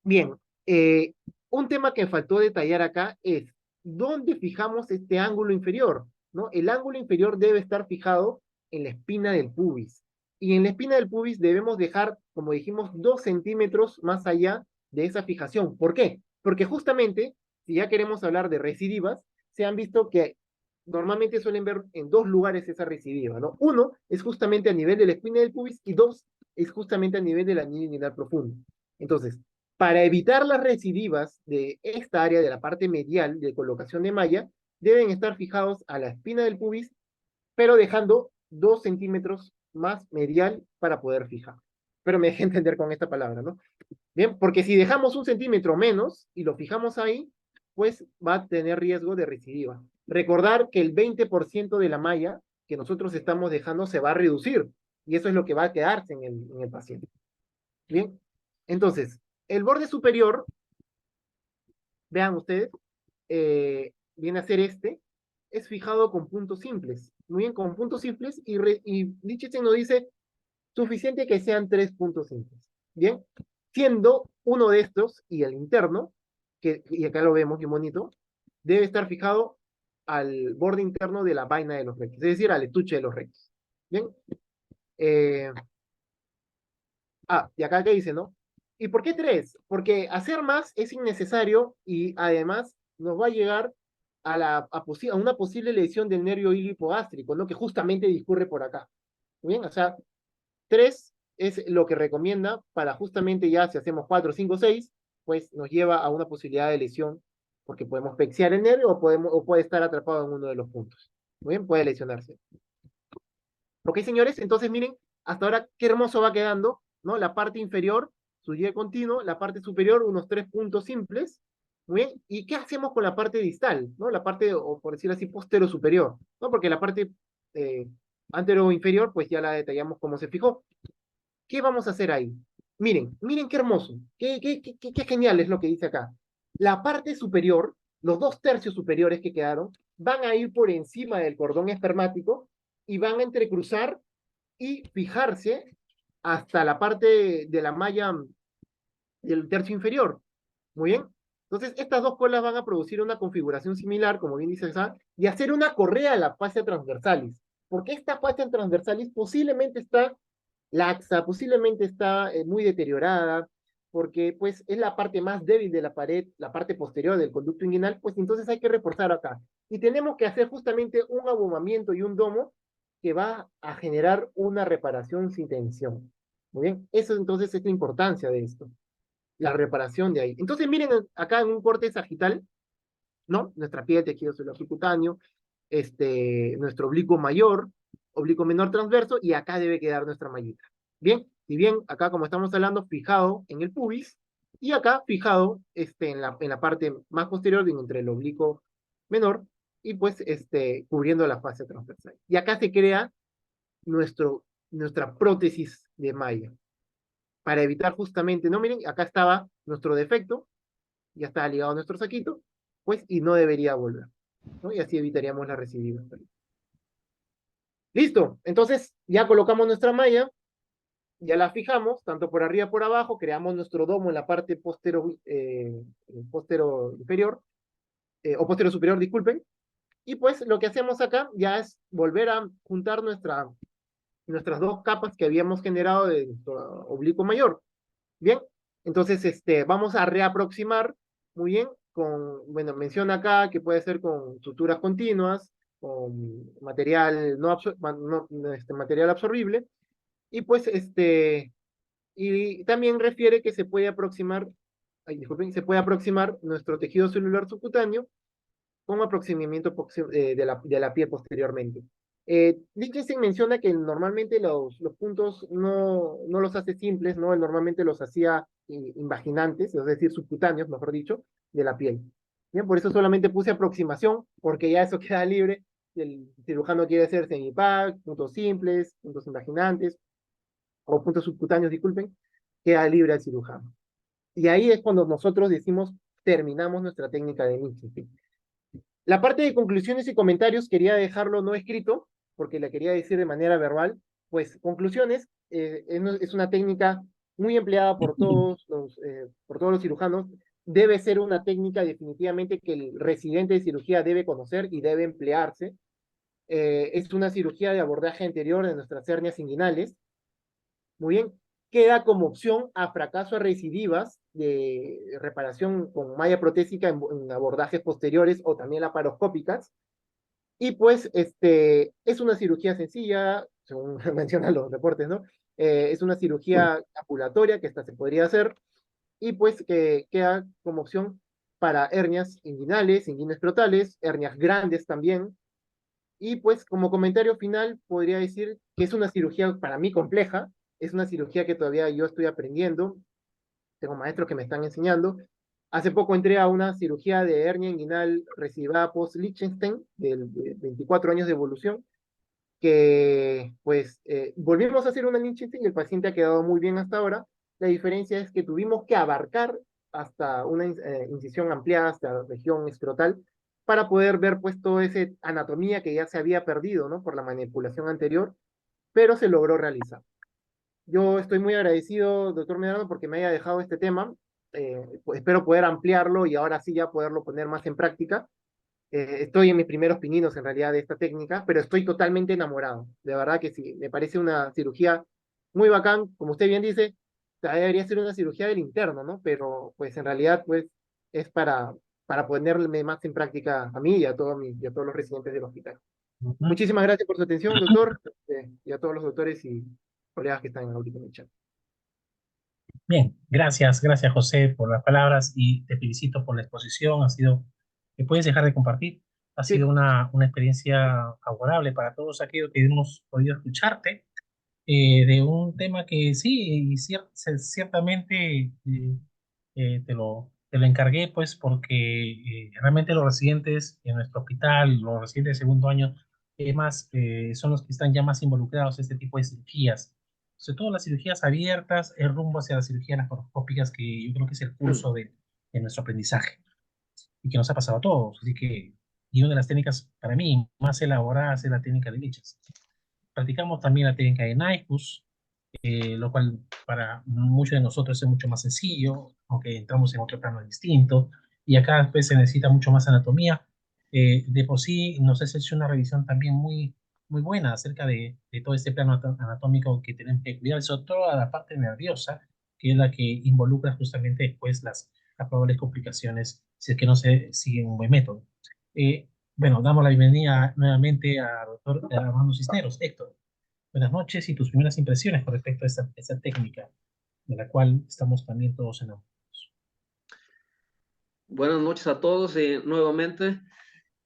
Bien, eh, un tema que faltó detallar acá es dónde fijamos este ángulo inferior, ¿no? El ángulo inferior debe estar fijado en la espina del pubis. Y en la espina del pubis debemos dejar, como dijimos, 2 centímetros más allá de esa fijación. ¿Por qué? Porque justamente, si ya queremos hablar de recidivas, se han visto que normalmente suelen ver en dos lugares esa recidiva, ¿no? Uno es justamente a nivel de la espina del pubis y dos es justamente a nivel del anillo inguinal profundo. Entonces, para evitar las recidivas de esta área de la parte medial de colocación de malla, deben estar fijados a la espina del pubis, pero dejando 2 centímetros más medial para poder fijar. Pero me dejé entender con esta palabra, ¿no? Bien, porque si dejamos 1 centímetro menos y lo fijamos ahí, pues va a tener riesgo de recidiva. Recordar que el 20% de la malla que nosotros estamos dejando se va a reducir, y eso es lo que va a quedarse en el paciente. Bien, entonces, el borde superior, vean ustedes, viene a ser es fijado con puntos simples. Muy bien, con puntos simples, y Lichtenstein nos dice suficiente que sean 3 puntos simples. Bien, siendo uno de estos y el interno, y acá lo vemos bien bonito, debe estar fijado al borde interno de la vaina de los rectos, es decir, al estuche de los rectos. Bien, eh, y acá que dice, ¿no? ¿Y por qué 3? Porque hacer más es innecesario y además nos va a llegar a una posible lesión del nervio hipogástrico, ¿no? Que justamente discurre por acá. Muy bien, o sea, 3 es lo que recomienda para justamente ya si hacemos 4, 5, 6, pues nos lleva a una posibilidad de lesión, porque podemos pexiar el nervio o puede estar atrapado en uno de los puntos. Muy bien, puede lesionarse. Ok, señores, entonces miren, hasta ahora qué hermoso va quedando, ¿no? La parte inferior, su Y continuo, la parte superior, unos 3 puntos simples. Muy bien, ¿y qué hacemos con la parte distal, ¿no? La parte, o por decirlo así, postero superior, ¿no? Porque la parte antero inferior, pues ya la detallamos cómo se fijó. ¿Qué vamos a hacer ahí? Miren qué hermoso, qué genial es lo que dice acá. La parte superior, los 2 tercios superiores que quedaron, van a ir por encima del cordón espermático y van a entrecruzar y fijarse hasta la parte de la malla del tercio inferior. Muy bien. Entonces, estas dos colas van a producir una configuración similar, como bien dice Sam, y hacer una correa a la fascia transversalis. Porque esta fascia transversalis posiblemente está laxa, posiblemente está muy deteriorada, porque pues es la parte más débil de la pared, la parte posterior del conducto inguinal, pues entonces hay que reforzar acá. Y tenemos que hacer justamente un abomamiento y un domo que va a generar una reparación sin tensión. Muy bien, eso entonces es la importancia de esto, la reparación de ahí. Entonces miren acá en un corte sagital, ¿no? Nuestra piel, tejido celular subcutáneo, nuestro oblicuo mayor, oblicuo menor transverso, y acá debe quedar nuestra mallita. Bien, y bien, acá como estamos hablando, fijado en el pubis, y acá fijado en la parte más posterior, entre el oblicuo menor, y pues cubriendo la fascia transversal. Y acá se crea nuestra prótesis de malla, para evitar justamente, no miren, acá estaba nuestro defecto, ya estaba ligado a nuestro saquito, pues, y no debería volver, ¿no? Y así evitaríamos la recidiva. Listo, entonces ya colocamos nuestra malla, ya la fijamos, tanto por arriba como por abajo, creamos nuestro domo en la parte postero inferior, o postero superior, disculpen, y pues lo que hacemos acá ya es volver a juntar nuestras dos capas que habíamos generado de nuestro oblicuo mayor. Bien, entonces vamos a reaproximar muy bien bueno, menciona acá que puede ser con suturas continuas con material, material absorbible, y pues y también refiere que se puede aproximar, ay, disculpen, se puede aproximar nuestro tejido celular subcutáneo con aproximamiento de la piel posteriormente. Lichtenstein menciona que normalmente los puntos no los hace simples, ¿no? Él normalmente los hacía invaginantes, es decir, subcutáneos, mejor dicho, de la piel. Bien, por eso solamente puse aproximación, porque ya eso queda libre. El cirujano quiere hacer semipack, puntos simples, puntos invaginantes, o puntos subcutáneos, disculpen, queda libre al cirujano. Y ahí es cuando nosotros decimos, terminamos nuestra técnica de Lichtenstein. La parte de conclusiones y comentarios quería dejarlo no escrito, porque la quería decir de manera verbal. Pues conclusiones, es una técnica muy empleada por todos los cirujanos. Debe ser una técnica definitivamente que el residente de cirugía debe conocer y debe emplearse. Es una cirugía de abordaje anterior de nuestras hernias inguinales. Muy bien, queda como opción a fracaso a recidivas de reparación con malla protésica en abordajes posteriores o también laparoscópicas. Y pues es una cirugía sencilla, según mencionan los reportes, ¿no? Es una cirugía ambulatoria que esta se podría hacer y pues que queda como opción para hernias inguinales, inguinoescrotales, hernias grandes también. Y pues como comentario final podría decir que es una cirugía para mí compleja, es una cirugía que todavía yo estoy aprendiendo, tengo maestros que me están enseñando. Hace poco entré a una cirugía de hernia inguinal recidivada post-Lichtenstein, de 24 años de evolución, que pues volvimos a hacer una Lichtenstein y el paciente ha quedado muy bien hasta ahora. La diferencia es que tuvimos que abarcar hasta una incisión ampliada hasta la región escrotal para poder ver pues toda esa anatomía que ya se había perdido, ¿no? Por la manipulación anterior, pero se logró realizar. Yo estoy muy agradecido, doctor Medrano, porque me haya dejado este tema. Pues espero poder ampliarlo y ahora sí ya poderlo poner más en práctica. Estoy en mis primeros pininos en realidad de esta técnica, pero estoy totalmente enamorado. De verdad que sí, me parece una cirugía muy bacán. Como usted bien dice, debería ser una cirugía del interno, ¿no? Pero pues en realidad pues es para ponerme más en práctica a mí y a todos los residentes del hospital. Ujú. Muchísimas gracias por su atención, doctor, y a todos los doctores y colegas que están ahorita en el chat. Bien, gracias José por las palabras y te felicito por la exposición. Ha sido, ¿me puedes dejar de compartir? Ha Sí, sido una experiencia favorable para todos aquellos que hemos podido escucharte de un tema que sí, ciertamente te lo encargué, pues, porque realmente los residentes en nuestro hospital, los residentes de segundo año, más, son los que están ya más involucrados en este tipo de cirugías. Sobre todo las cirugías abiertas, el rumbo hacia las cirugías laparoscópicas, que yo creo que es el curso de nuestro aprendizaje y que nos ha pasado a todos. Así que, y una de las técnicas para mí más elaboradas es la técnica de Lichess. Practicamos también la técnica de Nyquist, lo cual para muchos de nosotros es mucho más sencillo, aunque entramos en otro plano distinto, y acá después se necesita mucho más anatomía. De por sí nos has hecho una revisión también muy buena acerca de todo este plano anatómico que tenemos que cuidar, sobre todo a la parte nerviosa, que es la que involucra justamente después las probables complicaciones si es que no se sigue un buen método. Bueno, damos la bienvenida nuevamente al doctor Armando Cisneros. Héctor, buenas noches y tus primeras impresiones con respecto a esta técnica, de la cual estamos también todos enamorados. Buenas noches a todos nuevamente.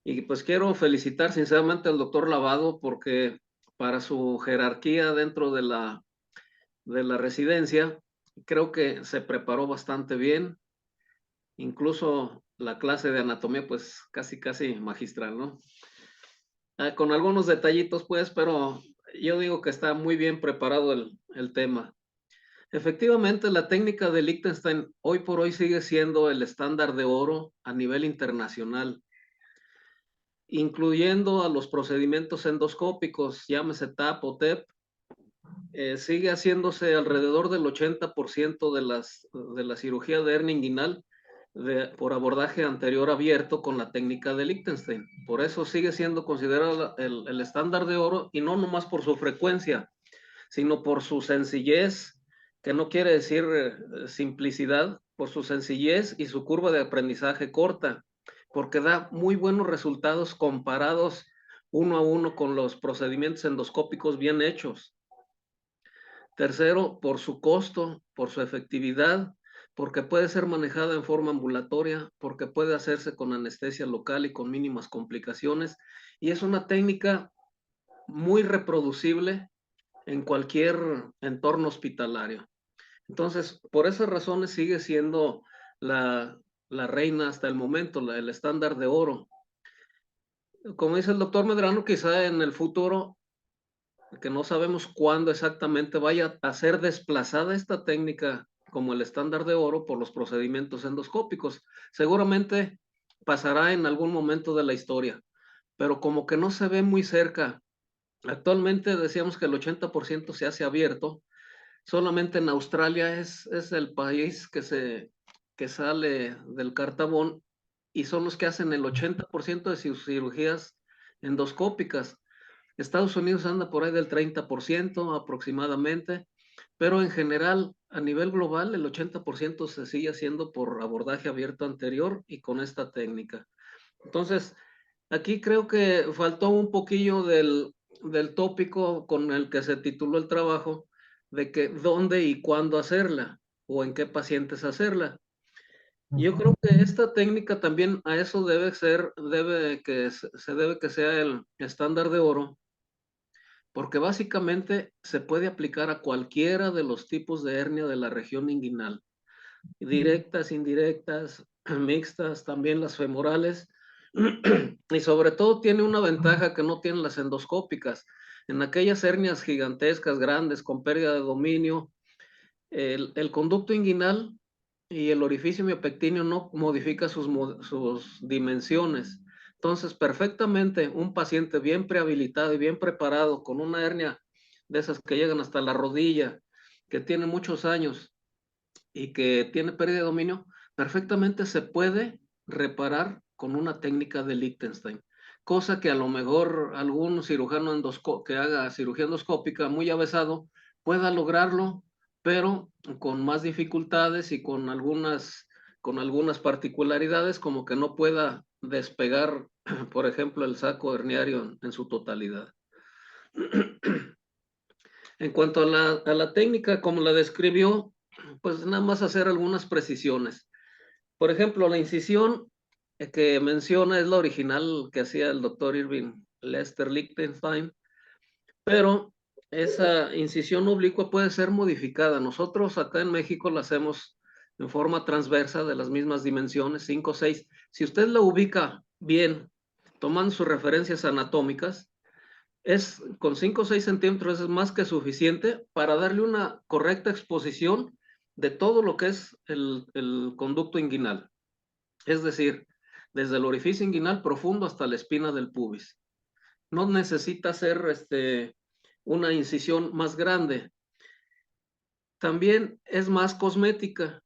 Y pues quiero felicitar sinceramente al doctor Lavado porque para su jerarquía dentro de la residencia, creo que se preparó bastante bien. Incluso la clase de anatomía, pues casi magistral, ¿no? Con algunos detallitos, pues, pero yo digo que está muy bien preparado el tema. Efectivamente, la técnica de Liechtenstein hoy por hoy sigue siendo el estándar de oro a nivel internacional, incluyendo a los procedimientos endoscópicos, llámese TAP o TEP. Sigue haciéndose alrededor del 80% de la cirugía de hernia inguinal por abordaje anterior abierto con la técnica de Liechtenstein. Por eso sigue siendo considerado el estándar de oro, y no nomás por su frecuencia, sino por su sencillez, que no quiere decir simplicidad, por su sencillez y su curva de aprendizaje corta, porque da muy buenos resultados comparados uno a uno con los procedimientos endoscópicos bien hechos. Tercero, por su costo, por su efectividad, porque puede ser manejada en forma ambulatoria, porque puede hacerse con anestesia local y con mínimas complicaciones, y es una técnica muy reproducible en cualquier entorno hospitalario. Entonces, por esas razones sigue siendo la reina hasta el momento, el estándar de oro. Como dice el doctor Medrano, quizá en el futuro, que no sabemos cuándo exactamente vaya a ser desplazada esta técnica como el estándar de oro por los procedimientos endoscópicos. Seguramente pasará en algún momento de la historia, pero como que no se ve muy cerca. Actualmente decíamos que el 80% se hace abierto. Solamente en Australia es el país que sale del cartabón y son los que hacen el 80% de sus cirugías endoscópicas. Estados Unidos anda por ahí del 30% aproximadamente, pero en general, a nivel global, el 80% se sigue haciendo por abordaje abierto anterior y con esta técnica. Entonces, aquí creo que faltó un poquillo del tópico con el que se tituló el trabajo, de que dónde y cuándo hacerla, o en qué pacientes hacerla. Yo creo que esta técnica también a eso se debe que sea el estándar de oro, porque básicamente se puede aplicar a cualquiera de los tipos de hernia de la región inguinal, directas, indirectas, mixtas, también las femorales, y sobre todo tiene una ventaja que no tienen las endoscópicas. En aquellas hernias gigantescas, grandes, con pérdida de dominio, el conducto inguinal y el orificio miopectíneo no modifica sus dimensiones. Entonces, perfectamente, un paciente bien prehabilitado y bien preparado, con una hernia de esas que llegan hasta la rodilla, que tiene muchos años y que tiene pérdida de dominio, perfectamente se puede reparar con una técnica de Liechtenstein. Cosa que a lo mejor algún cirujano que haga cirugía endoscópica muy avesado pueda lograrlo, pero con más dificultades y con algunas particularidades, como que no pueda despegar, por ejemplo, el saco herniario en su totalidad. En cuanto a la técnica, como la describió, pues nada más hacer algunas precisiones. Por ejemplo, la incisión que menciona es la original que hacía el doctor Irving Lester Liechtenstein, pero esa incisión oblicua puede ser modificada. Nosotros acá en México la hacemos en forma transversa de las mismas dimensiones, 5 o 6. Si usted la ubica bien, tomando sus referencias anatómicas, con 5 o 6 centímetros es más que suficiente para darle una correcta exposición de todo lo que es el conducto inguinal. Es decir, desde el orificio inguinal profundo hasta la espina del pubis. No necesita ser una incisión más grande. También es más cosmética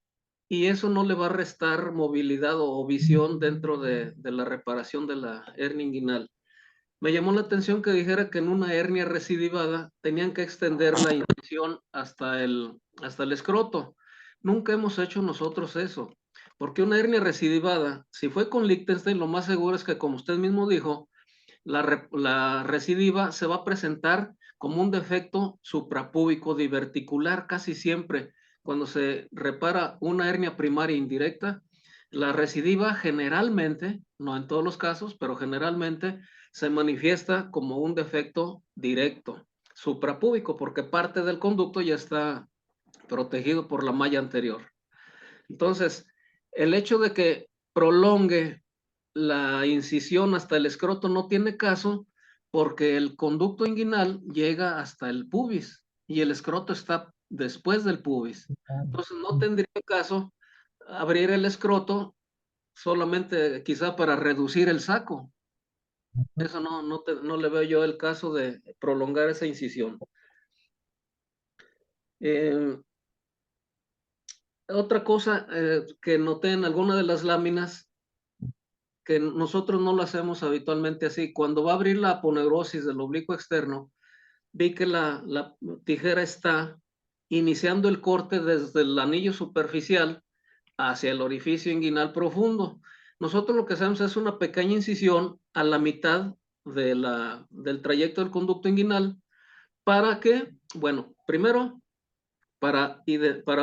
y eso no le va a restar movilidad o visión dentro de la reparación de la hernia inguinal. Me llamó la atención que dijera que en una hernia recidivada tenían que extender la incisión hasta el escroto. Nunca hemos hecho nosotros eso, porque una hernia recidivada, si fue con Liechtenstein, lo más seguro es que, como usted mismo dijo, la recidiva se va a presentar como un defecto suprapúbico diverticular casi siempre. Cuando se repara una hernia primaria indirecta, la recidiva generalmente, no en todos los casos, pero generalmente se manifiesta como un defecto directo, suprapúbico, porque parte del conducto ya está protegido por la malla anterior. Entonces, el hecho de que prolongue la incisión hasta el escroto no tiene caso, porque el conducto inguinal llega hasta el pubis y el escroto está después del pubis. Entonces, no tendría caso abrir el escroto solamente quizá para reducir el saco. Eso no le veo yo el caso de prolongar esa incisión. Otra cosa que noté en alguna de las láminas, que nosotros no lo hacemos habitualmente así, cuando va a abrir la aponeurosis del oblicuo externo, vi que la tijera está iniciando el corte desde el anillo superficial hacia el orificio inguinal profundo. Nosotros lo que hacemos es una pequeña incisión a la mitad del trayecto del conducto inguinal. ¿Para qué? Bueno, primero, para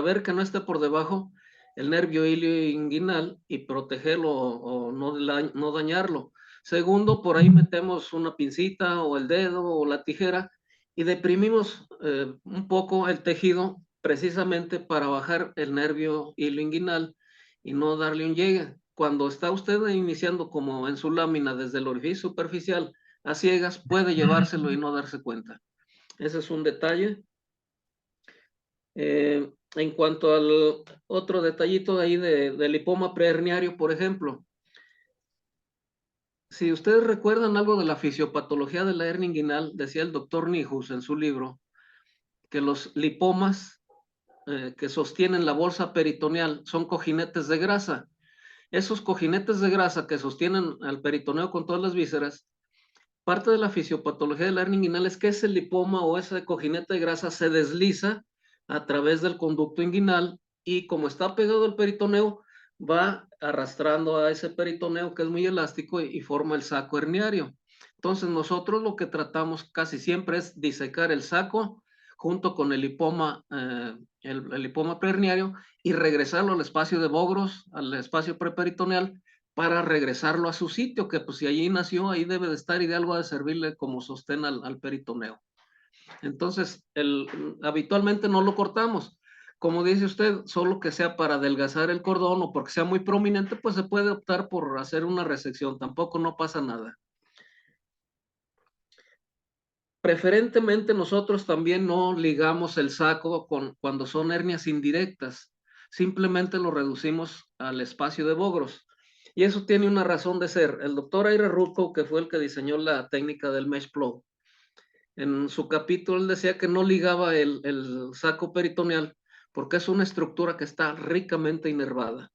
ver que no esté por debajo el nervio ilioinguinal y protegerlo o no dañarlo. Segundo, por ahí metemos una pincita o el dedo o la tijera y deprimimos un poco el tejido precisamente para bajar el nervio ilioinguinal y no darle un llegue. Cuando está usted iniciando como en su lámina desde el orificio superficial a ciegas, puede llevárselo y no darse cuenta. Ese es un detalle. En cuanto al otro detallito ahí del lipoma preherniario, por ejemplo, si ustedes recuerdan algo de la fisiopatología de la hernia inguinal, decía el doctor Nijus en su libro, que los lipomas que sostienen la bolsa peritoneal son cojinetes de grasa. Esos cojinetes de grasa que sostienen al peritoneo con todas las vísceras, parte de la fisiopatología de la hernia inguinal es que ese lipoma o ese cojinete de grasa se desliza a través del conducto inguinal y como está pegado al peritoneo, va arrastrando a ese peritoneo que es muy elástico y forma el saco herniario. Entonces nosotros lo que tratamos casi siempre es disecar el saco junto con el lipoma preherniario y regresarlo al espacio de Bogros, al espacio preperitoneal, para regresarlo a su sitio, que pues si allí nació, ahí debe de estar y de algo de servirle como sostén al peritoneo. Entonces, habitualmente no lo cortamos. Como dice usted, solo que sea para adelgazar el cordón o porque sea muy prominente, pues se puede optar por hacer una resección, tampoco no pasa nada. Preferentemente nosotros también no ligamos el saco cuando son hernias indirectas, simplemente lo reducimos al espacio de Bogros. Y eso tiene una razón de ser. El doctor Aire Rutko, que fue el que diseñó la técnica del mesh plow, en su capítulo él decía que no ligaba el saco peritoneal porque es una estructura que está ricamente inervada.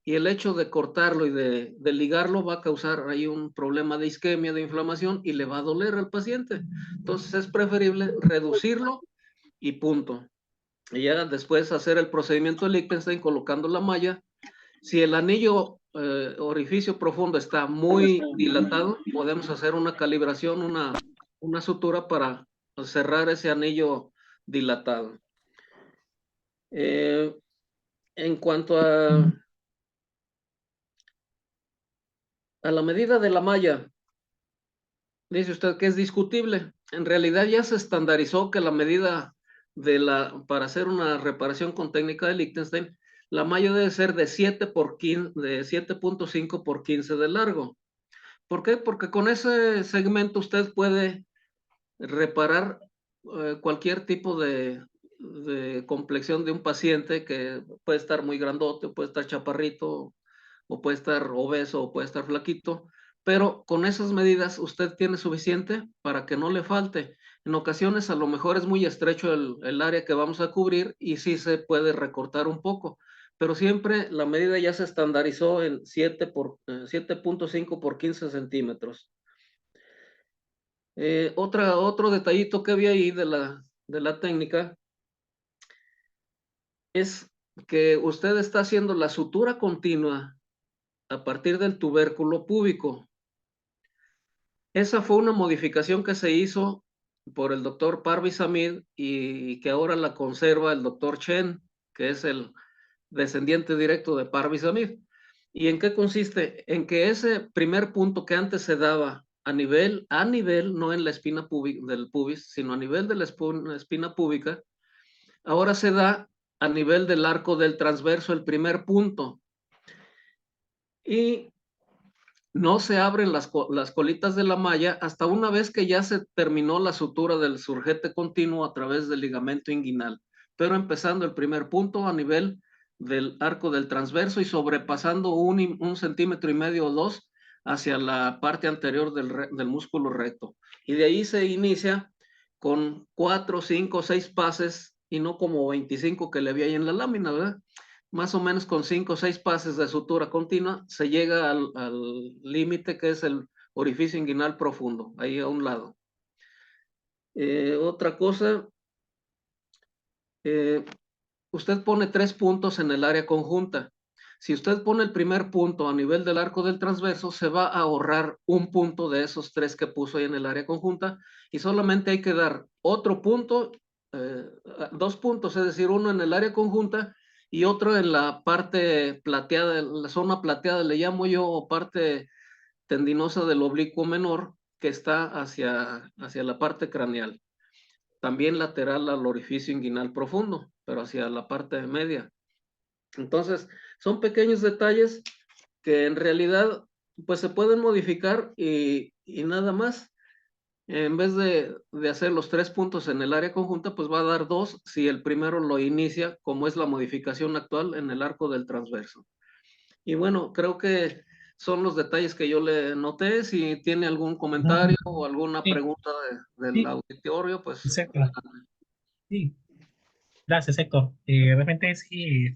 Y el hecho de cortarlo y de ligarlo va a causar ahí un problema de isquemia, de inflamación y le va a doler al paciente. Entonces es preferible reducirlo y punto. Y ya después hacer el procedimiento de Lichtenstein colocando la malla. Si el anillo orificio profundo está muy dilatado, podemos hacer una calibración, una sutura para cerrar ese anillo dilatado. En cuanto a la medida de la malla, dice usted que es discutible. En realidad ya se estandarizó que la medida para hacer una reparación con técnica de Lichtenstein, la malla debe ser de 7.5 por 15 de largo. ¿Por qué? Porque con ese segmento usted puede reparar cualquier tipo de complexión de un paciente que puede estar muy grandote, puede estar chaparrito, o puede estar obeso, o puede estar flaquito, pero con esas medidas usted tiene suficiente para que no le falte. En ocasiones a lo mejor es muy estrecho el área que vamos a cubrir y sí se puede recortar un poco, pero siempre la medida ya se estandarizó en 7.5 por 15 centímetros. Otro detallito que había ahí de la técnica es que usted está haciendo la sutura continua a partir del tubérculo púbico. Esa fue una modificación que se hizo por el doctor Parviz Hamid y que ahora la conserva el doctor Chen, que es el descendiente directo de Parviz Hamid. ¿Y en qué consiste? En que ese primer punto que antes se daba a nivel, no en la espina del pubis, sino a nivel de la espina púbica, ahora se da a nivel del arco del transverso, el primer punto. Y no se abren las colitas de la malla hasta una vez que ya se terminó la sutura del surjete continuo a través del ligamento inguinal, pero empezando el primer punto a nivel del arco del transverso y sobrepasando 1,5 centímetros o 2 hacia la parte anterior del músculo recto. Y de ahí se inicia con 4, 5, 6 pases y no como 25 que le había ahí en la lámina, ¿verdad? Más o menos con 5 o 6 pases de sutura continua, se llega al límite que es el orificio inguinal profundo, ahí a un lado. Otra cosa, usted pone 3 puntos en el área conjunta. Si usted pone el primer punto a nivel del arco del transverso, se va a ahorrar un punto de esos 3 que puso ahí en el área conjunta y solamente hay que dar otro punto, 2 puntos, es decir, uno en el área conjunta y otro en la parte plateada, la zona plateada le llamo yo, o parte tendinosa del oblicuo menor que está hacia la parte craneal. También lateral al orificio inguinal profundo, pero hacia la parte media. Entonces, son pequeños detalles que en realidad pues se pueden modificar y nada más. En vez de hacer los 3 puntos en el área conjunta, pues va a dar 2 si el primero lo inicia, como es la modificación actual en el arco del transverso. Y bueno, creo que son los detalles que yo le noté. Si tiene algún comentario o alguna Sí, pregunta del sí, auditorio, pues exacto. Sí, gracias, Héctor. Realmente sí,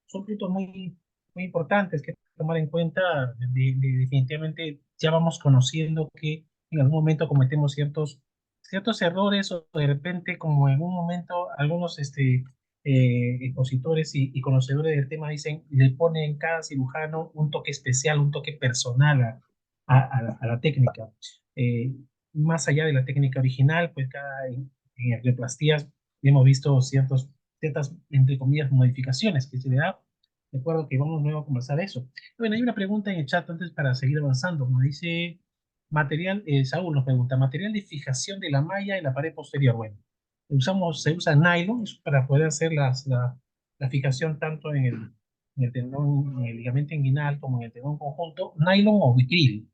son puntos muy importantes que tomar en cuenta. Definitivamente ya vamos conociendo que en algún momento cometemos ciertos errores o de repente, como en un momento, algunos expositores y conocedores del tema dicen, le ponen cada cirujano un toque especial, un toque personal a la técnica. Eh, Más allá de la técnica original, pues en artrioplastías hemos visto ciertas, entre comillas, modificaciones que se le da. Recuerdo que vamos luego a conversar eso. Bueno, hay una pregunta en el chat antes para seguir avanzando. Nos dice material, Saúl nos pregunta, material de fijación de la malla en la pared posterior. Bueno, se usa nylon para poder hacer la fijación tanto en el tendón, en el ligamento inguinal como en el tendón conjunto, nylon o vitril.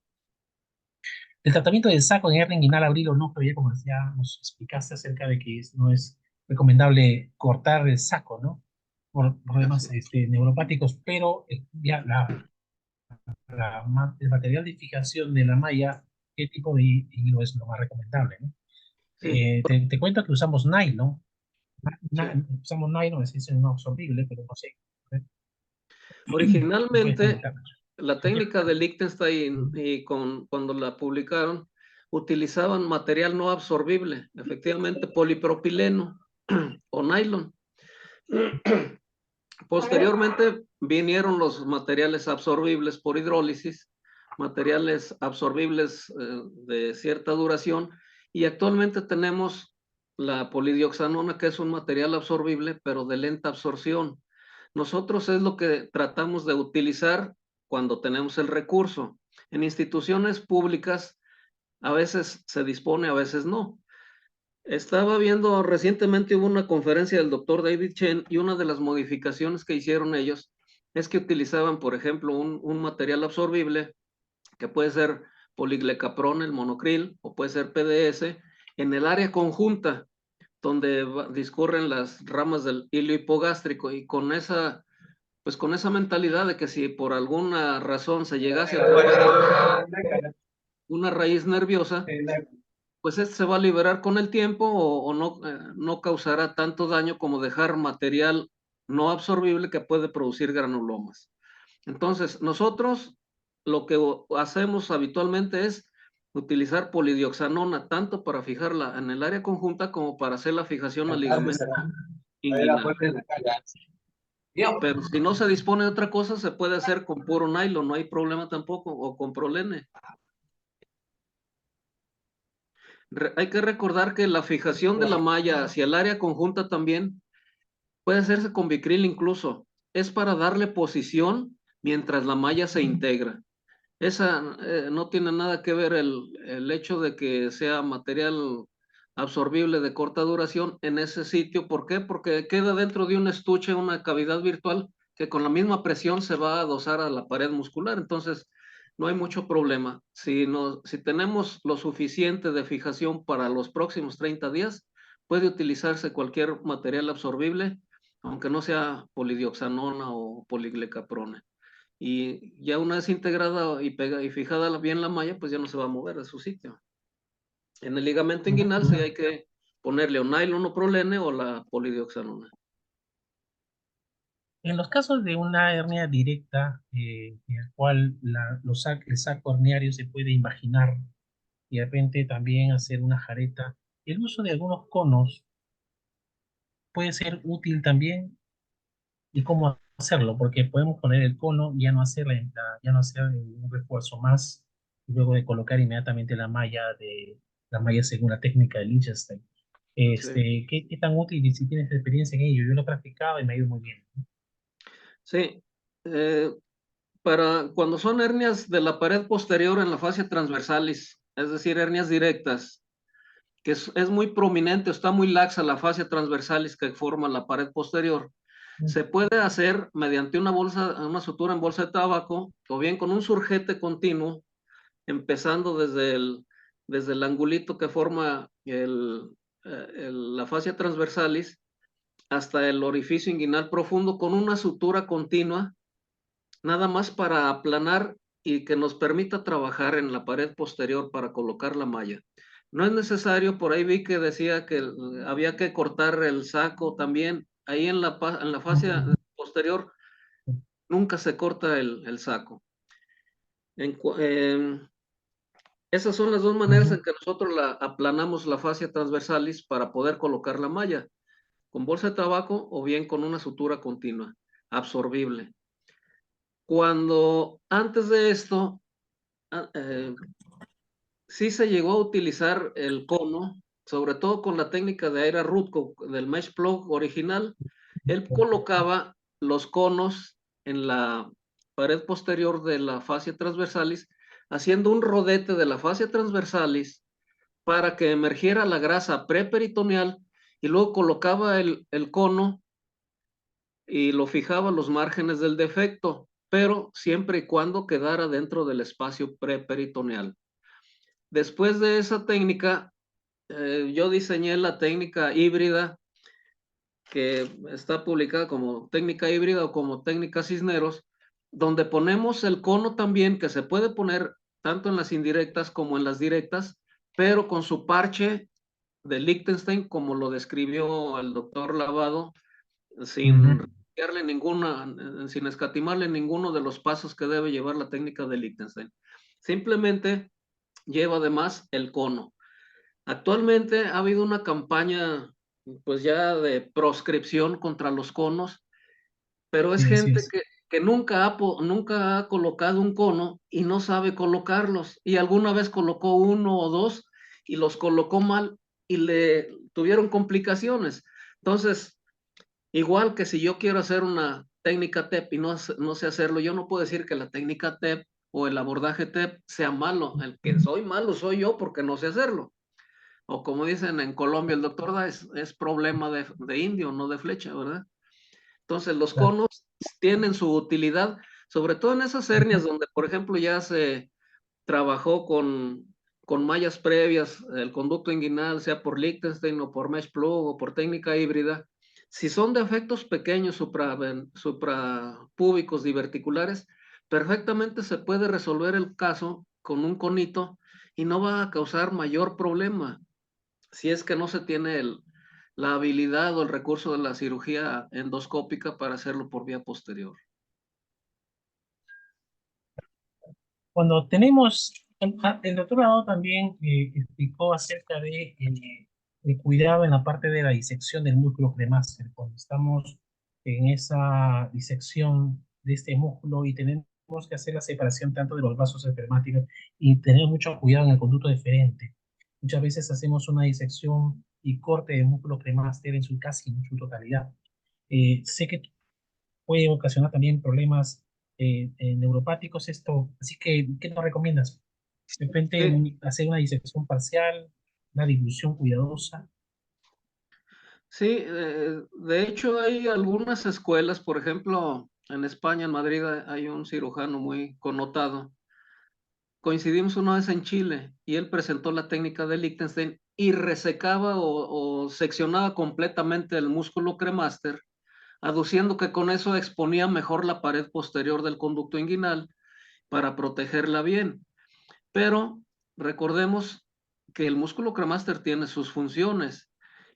El tratamiento del saco en hernia inguinal, abril o no, pero ya como ya nos explicaste acerca de que no es recomendable cortar el saco, ¿no? Por problemas neuropáticos, pero ya el material de fijación de la malla, ¿qué tipo de hilo es lo más recomendable, ¿no? sí, Te cuento que usamos nylon, sí. usamos nylon, es no absorbible, pero no sé. ¿Qué puedes Originalmente, comentar? la técnica de Liechtenstein y cuando la publicaron, utilizaban material no absorbible, efectivamente polipropileno o nylon. Posteriormente vinieron los materiales absorbibles por hidrólisis, materiales absorbibles de cierta duración, y actualmente tenemos la polidioxanona, que es un material absorbible, pero de lenta absorción. Nosotros es lo que tratamos de utilizar cuando tenemos el recurso. En instituciones públicas a veces se dispone, a veces no. Estaba viendo recientemente, hubo una conferencia del doctor David Chen y una de las modificaciones que hicieron ellos es que utilizaban, por ejemplo, un material absorbible que puede ser poliglecaprón, el monocril, o puede ser PDS, en el área conjunta donde discurren las ramas del hilo hipogástrico, y pues con esa mentalidad de que si por alguna razón se llegase a atrapar una raíz nerviosa, pues este se va a liberar con el tiempo o no, no causará tanto daño como dejar material no absorbible que puede producir granulomas. Entonces, nosotros lo que hacemos habitualmente es utilizar polidioxanona tanto para fijarla en el área conjunta como para hacer la fijación al ligamento inguinal. Pero si no se dispone de otra cosa, se puede hacer con puro nylon, no hay problema tampoco, o con prolene. Hay que recordar que la fijación de la malla hacia el área conjunta también puede hacerse con Vicryl incluso. Es para darle posición mientras la malla se integra. Esa no tiene nada que ver el hecho de que sea material absorbible de corta duración en ese sitio. ¿Por qué? Porque queda dentro de un estuche, una cavidad virtual que con la misma presión se va a adosar a la pared muscular. Entonces, no hay mucho problema. Si tenemos lo suficiente de fijación para los próximos 30 días, puede utilizarse cualquier material absorbible, aunque no sea polidioxanona o poliglecaprone. Y ya una vez integrada y fijada bien la malla, pues ya no se va a mover de su sitio. En el ligamento inguinal sí hay que ponerle o nylon o prolene o la polidioxanona. En los casos de una hernia directa, en el cual el saco herniario se puede imaginar y de repente también hacer una jareta, el uso de algunos conos puede ser útil también. ¿Y cómo hacerlo, porque podemos poner el cono, ya no hacer, ya no hacer un refuerzo más, y luego de colocar inmediatamente la malla según la técnica de Liechtenstein. Sí, ¿Qué tan útil y si tienes experiencia en ello? Yo lo he practicado y me ha ido muy bien. sí. Eh, para cuando son hernias de la pared posterior en la fascia transversalis, es decir, hernias directas, que es muy prominente, está muy laxa la fascia transversalis que forma la pared posterior, se puede hacer mediante una sutura en bolsa de tabaco o bien con un surjete continuo, empezando desde el angulito que forma la fascia transversalis hasta el orificio inguinal profundo con una sutura continua, nada más para aplanar y que nos permita trabajar en la pared posterior para colocar la malla. No es necesario, por ahí vi que decía que había que cortar el saco también. Ahí en la fascia posterior nunca se corta el saco. Esas son las dos maneras en que nosotros aplanamos la fascia transversalis para poder colocar la malla, con bolsa de tabaco o bien con una sutura continua, absorbible. Cuando antes de esto, sí se llegó a utilizar el cono, sobre todo con la técnica de Ira Rutko, del mesh plug original. Él colocaba los conos en la pared posterior de la fascia transversalis, haciendo un rodete de la fascia transversalis para que emergiera la grasa preperitoneal y luego colocaba el cono y lo fijaba a los márgenes del defecto, pero siempre y cuando quedara dentro del espacio preperitoneal. Después de esa técnica, yo diseñé la técnica híbrida, que está publicada como técnica híbrida o como técnica Cisneros, donde ponemos el cono también, que se puede poner tanto en las indirectas como en las directas, pero con su parche de Liechtenstein, como lo describió el doctor Lavado, sin sin escatimarle ninguno de los pasos que debe llevar la técnica de Liechtenstein. Simplemente lleva además el cono. Actualmente ha habido una campaña, pues ya de proscripción contra los conos, pero es Sí, así gente es. que nunca ha colocado un cono y no sabe colocarlos. Y alguna vez colocó uno o dos y los colocó mal y le tuvieron complicaciones. Entonces, igual que si yo quiero hacer una técnica TEP y no sé hacerlo, yo no puedo decir que la técnica TEP o el abordaje TEP sea malo. El que soy malo soy yo porque no sé hacerlo. O como dicen en Colombia, el doctor da es problema de indio, no de flecha, ¿verdad? Entonces los Claro. conos tienen su utilidad, sobre todo en esas hernias donde, por ejemplo, ya se trabajó con mallas previas, el conducto inguinal, sea por Liechtenstein o por mesh plug o por técnica híbrida. Si son defectos pequeños suprapúbicos diverticulares, perfectamente se puede resolver el caso con un conito y no va a causar mayor problema si es que no se tiene la habilidad o el recurso de la cirugía endoscópica para hacerlo por vía posterior. Cuando tenemos, el doctor Lavado también explicó acerca de el cuidado en la parte de la disección del músculo cremaster. Cuando estamos en esa disección de este músculo y tenemos que hacer la separación tanto de los vasos espermáticos y tener mucho cuidado en el conducto deferente. Muchas veces hacemos una disección y corte del músculo cremaster en su casi en su totalidad. Sé que puede ocasionar también problemas neuropáticos esto. Así que, ¿qué nos recomiendas? De repente, Sí, hacer una disección parcial, una dilución cuidadosa. sí, de hecho hay algunas escuelas, por ejemplo, en España, en Madrid, hay un cirujano muy connotado. Coincidimos una vez en Chile y él presentó la técnica de Liechtenstein y resecaba o seccionaba completamente el músculo cremaster, aduciendo que con eso exponía mejor la pared posterior del conducto inguinal para protegerla bien. Pero recordemos que el músculo cremaster tiene sus funciones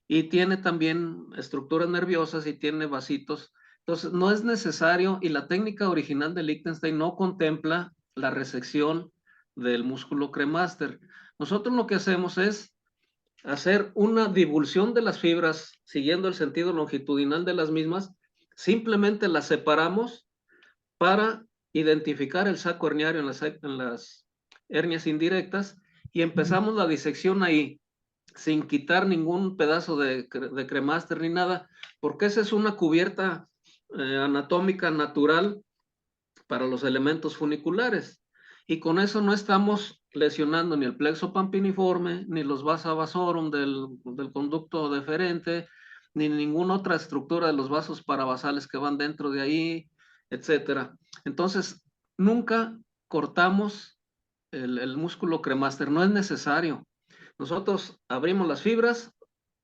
y tiene también estructuras nerviosas y tiene vasitos. Entonces, no es necesario y la técnica original de Liechtenstein no contempla la resección del músculo cremaster. Nosotros lo que hacemos es hacer una divulsión de las fibras siguiendo el sentido longitudinal de las mismas simplemente las separamos para identificar el saco herniario en las hernias indirectas y empezamos la disección ahí, sin quitar ningún pedazo de cremaster ni nada, porque esa es una cubierta anatómica natural para los elementos funiculares. Y con eso no estamos lesionando ni el plexo pampiniforme, ni los vasa vasorum del conducto deferente, ni ninguna otra estructura de los vasos paravasales que van dentro de ahí, etcétera. Entonces, nunca cortamos el músculo cremaster, no es necesario. Nosotros abrimos las fibras,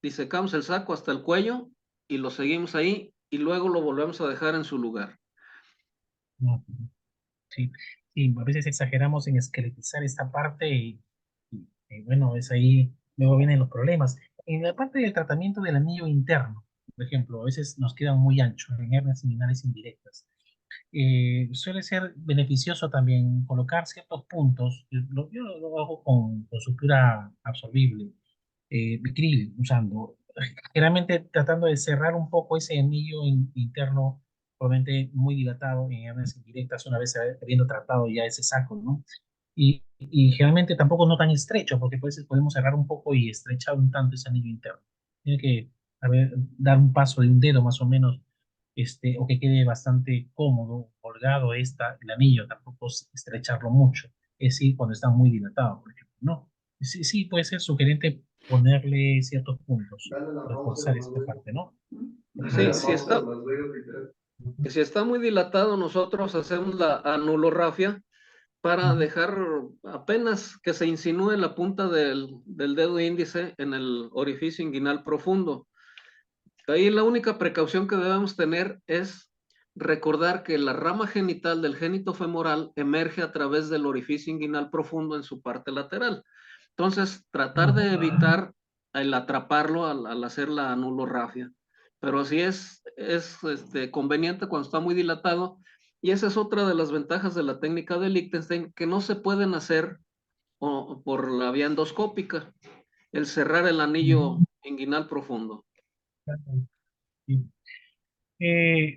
disecamos el saco hasta el cuello y lo seguimos ahí y luego lo volvemos a dejar en su lugar. Sí, sí, a veces exageramos en esqueletizar esta parte y bueno, es ahí, luego vienen los problemas. En la parte del tratamiento del anillo interno, por ejemplo, a veces nos quedan muy anchos en hernias inguinales indirectas. Suele ser beneficioso también colocar ciertos puntos, yo lo hago con sutura absorbible, Vicryl usando, generalmente tratando de cerrar un poco ese anillo interno, probablemente muy dilatado en hernias indirectas una vez habiendo tratado ya ese saco, ¿no? Y generalmente tampoco no tan estrecho, porque pues podemos cerrar un poco y estrechar un tanto ese anillo interno. Tiene que dar un paso de un dedo más o menos, o que quede bastante cómodo, holgado el anillo, tampoco estrecharlo mucho. Es decir, cuando está muy dilatado, por ejemplo, ¿no? Sí, sí, puede ser sugerente ponerle ciertos puntos, reforzar esta parte, ¿no? Sí, Ujú, si está muy dilatado, nosotros hacemos la anulorrafia para ujú, dejar apenas que se insinúe la punta del dedo índice en el orificio inguinal profundo. Ahí la única precaución que debemos tener es recordar que la rama genital del génito femoral emerge a través del orificio inguinal profundo en su parte lateral. Entonces, tratar de ujú. evitar el atraparlo al hacer la anulorrafia. Pero sí es conveniente cuando está muy dilatado. Y esa es otra de las ventajas de la técnica de Lichtenstein, que no se pueden hacer por la vía endoscópica, el cerrar el anillo Ujú. inguinal profundo. Sí.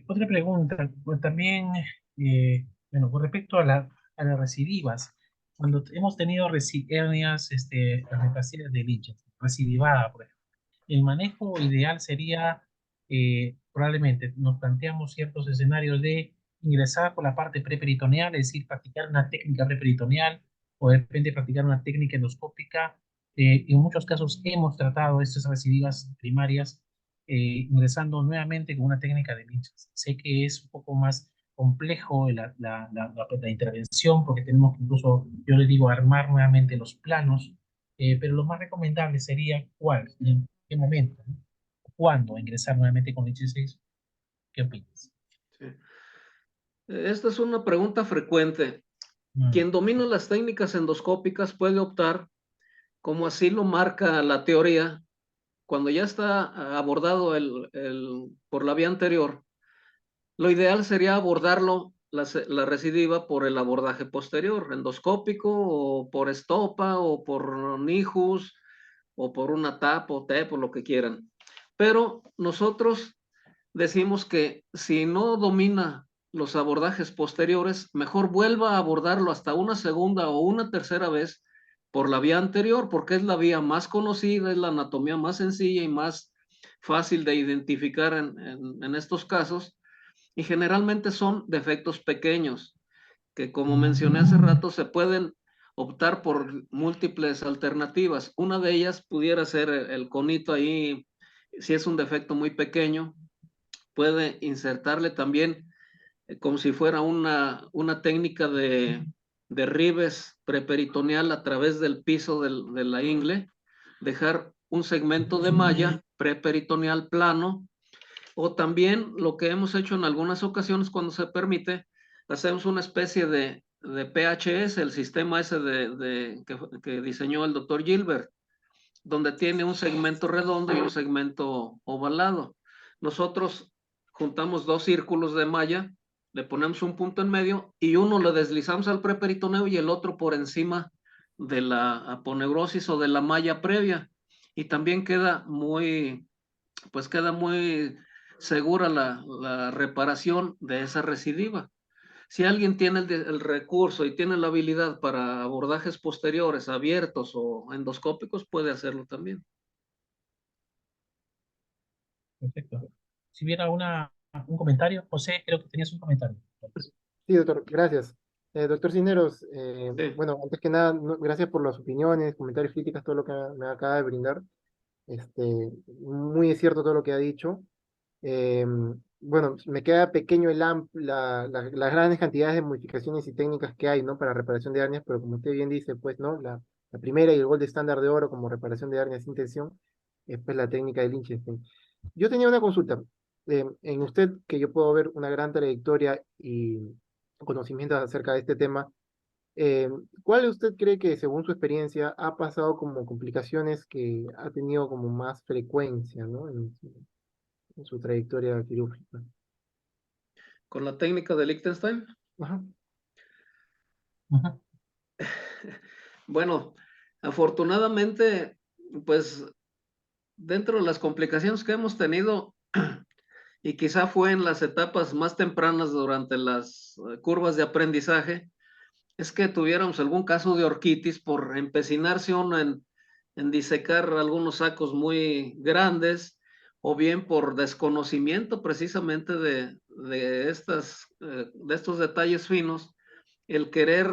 Otra pregunta, pues también, bueno, con respecto a las recidivas, cuando hemos tenido hernias, las metastasis de Lichen, recidivada, por ejemplo, el manejo ideal sería, probablemente, nos planteamos ciertos escenarios de ingresar por la parte preperitoneal, es decir, practicar una técnica preperitoneal o de repente practicar una técnica endoscópica. En muchos casos hemos tratado estas recidivas primarias ingresando nuevamente con una técnica de Lynch. Sé que es un poco más complejo la intervención porque tenemos que incluso, yo le digo, armar nuevamente los planos, pero lo más recomendable sería cuál, en qué momento, ¿no? ¿Cuándo ingresar nuevamente con Lynch 6? ¿Qué opinas? Sí. Esta es una pregunta frecuente. Mm, Quien domina las técnicas endoscópicas puede optar, como así lo marca la teoría, cuando ya está abordado por la vía anterior, lo ideal sería abordarlo, la recidiva, por el abordaje posterior, endoscópico, o por estopa, o por NIJUS, o por una TAP o TEP, o lo que quieran. Pero nosotros decimos que si no domina los abordajes posteriores, mejor vuelva a abordarlo hasta una segunda o una tercera vez por la vía anterior, porque es la vía más conocida, es la anatomía más sencilla y más fácil de identificar en estos casos, y generalmente son defectos pequeños, que como mencioné hace rato, se pueden optar por múltiples alternativas. Una de ellas pudiera ser el conito ahí, si es un defecto muy pequeño, puede insertarle también como si fuera una técnica de derribes preperitoneal a través del piso de la ingle, dejar un segmento de malla preperitoneal plano, o también lo que hemos hecho en algunas ocasiones cuando se permite, hacemos una especie de PHS, el sistema ese que diseñó el doctor Gilbert, donde tiene un segmento redondo y un segmento ovalado. Nosotros juntamos dos círculos de malla, le ponemos un punto en medio y uno lo deslizamos al preperitoneo y el otro por encima de la aponeurosis o de la malla previa. Y también queda muy segura la reparación de esa recidiva. Si alguien tiene el recurso y tiene la habilidad para abordajes posteriores, abiertos o endoscópicos, puede hacerlo también. Perfecto. Si hubiera un comentario, José, creo que tenías un comentario. Sí, doctor, gracias. Doctor Cisneros, Sí. bueno, antes que nada, gracias por las opiniones, comentarios, críticas, todo lo que me acaba de brindar. Muy cierto todo lo que ha dicho. Eh, bueno, me queda pequeño las grandes cantidades de modificaciones y técnicas que hay, ¿no? Para reparación de hernias, pero como usted bien dice, pues, ¿no? La primera y el gol de estándar de oro como reparación de hernias sin tensión es pues la técnica de Lichtenstein. Yo tenía una consulta. En usted, que yo puedo ver una gran trayectoria y conocimiento acerca de este tema, eh, ¿cuál usted cree que, según su experiencia, ha pasado como complicaciones que ha tenido como más frecuencia, ¿no? En su trayectoria quirúrgica? Con la técnica de Liechtenstein. Ajá. Ujú. Bueno, afortunadamente, pues dentro de las complicaciones que hemos tenido, y quizá fue en las etapas más tempranas durante las curvas de aprendizaje, es que tuviéramos algún caso de orquitis por empecinarse uno en disecar algunos sacos muy grandes, o bien por desconocimiento precisamente de estos detalles finos, el querer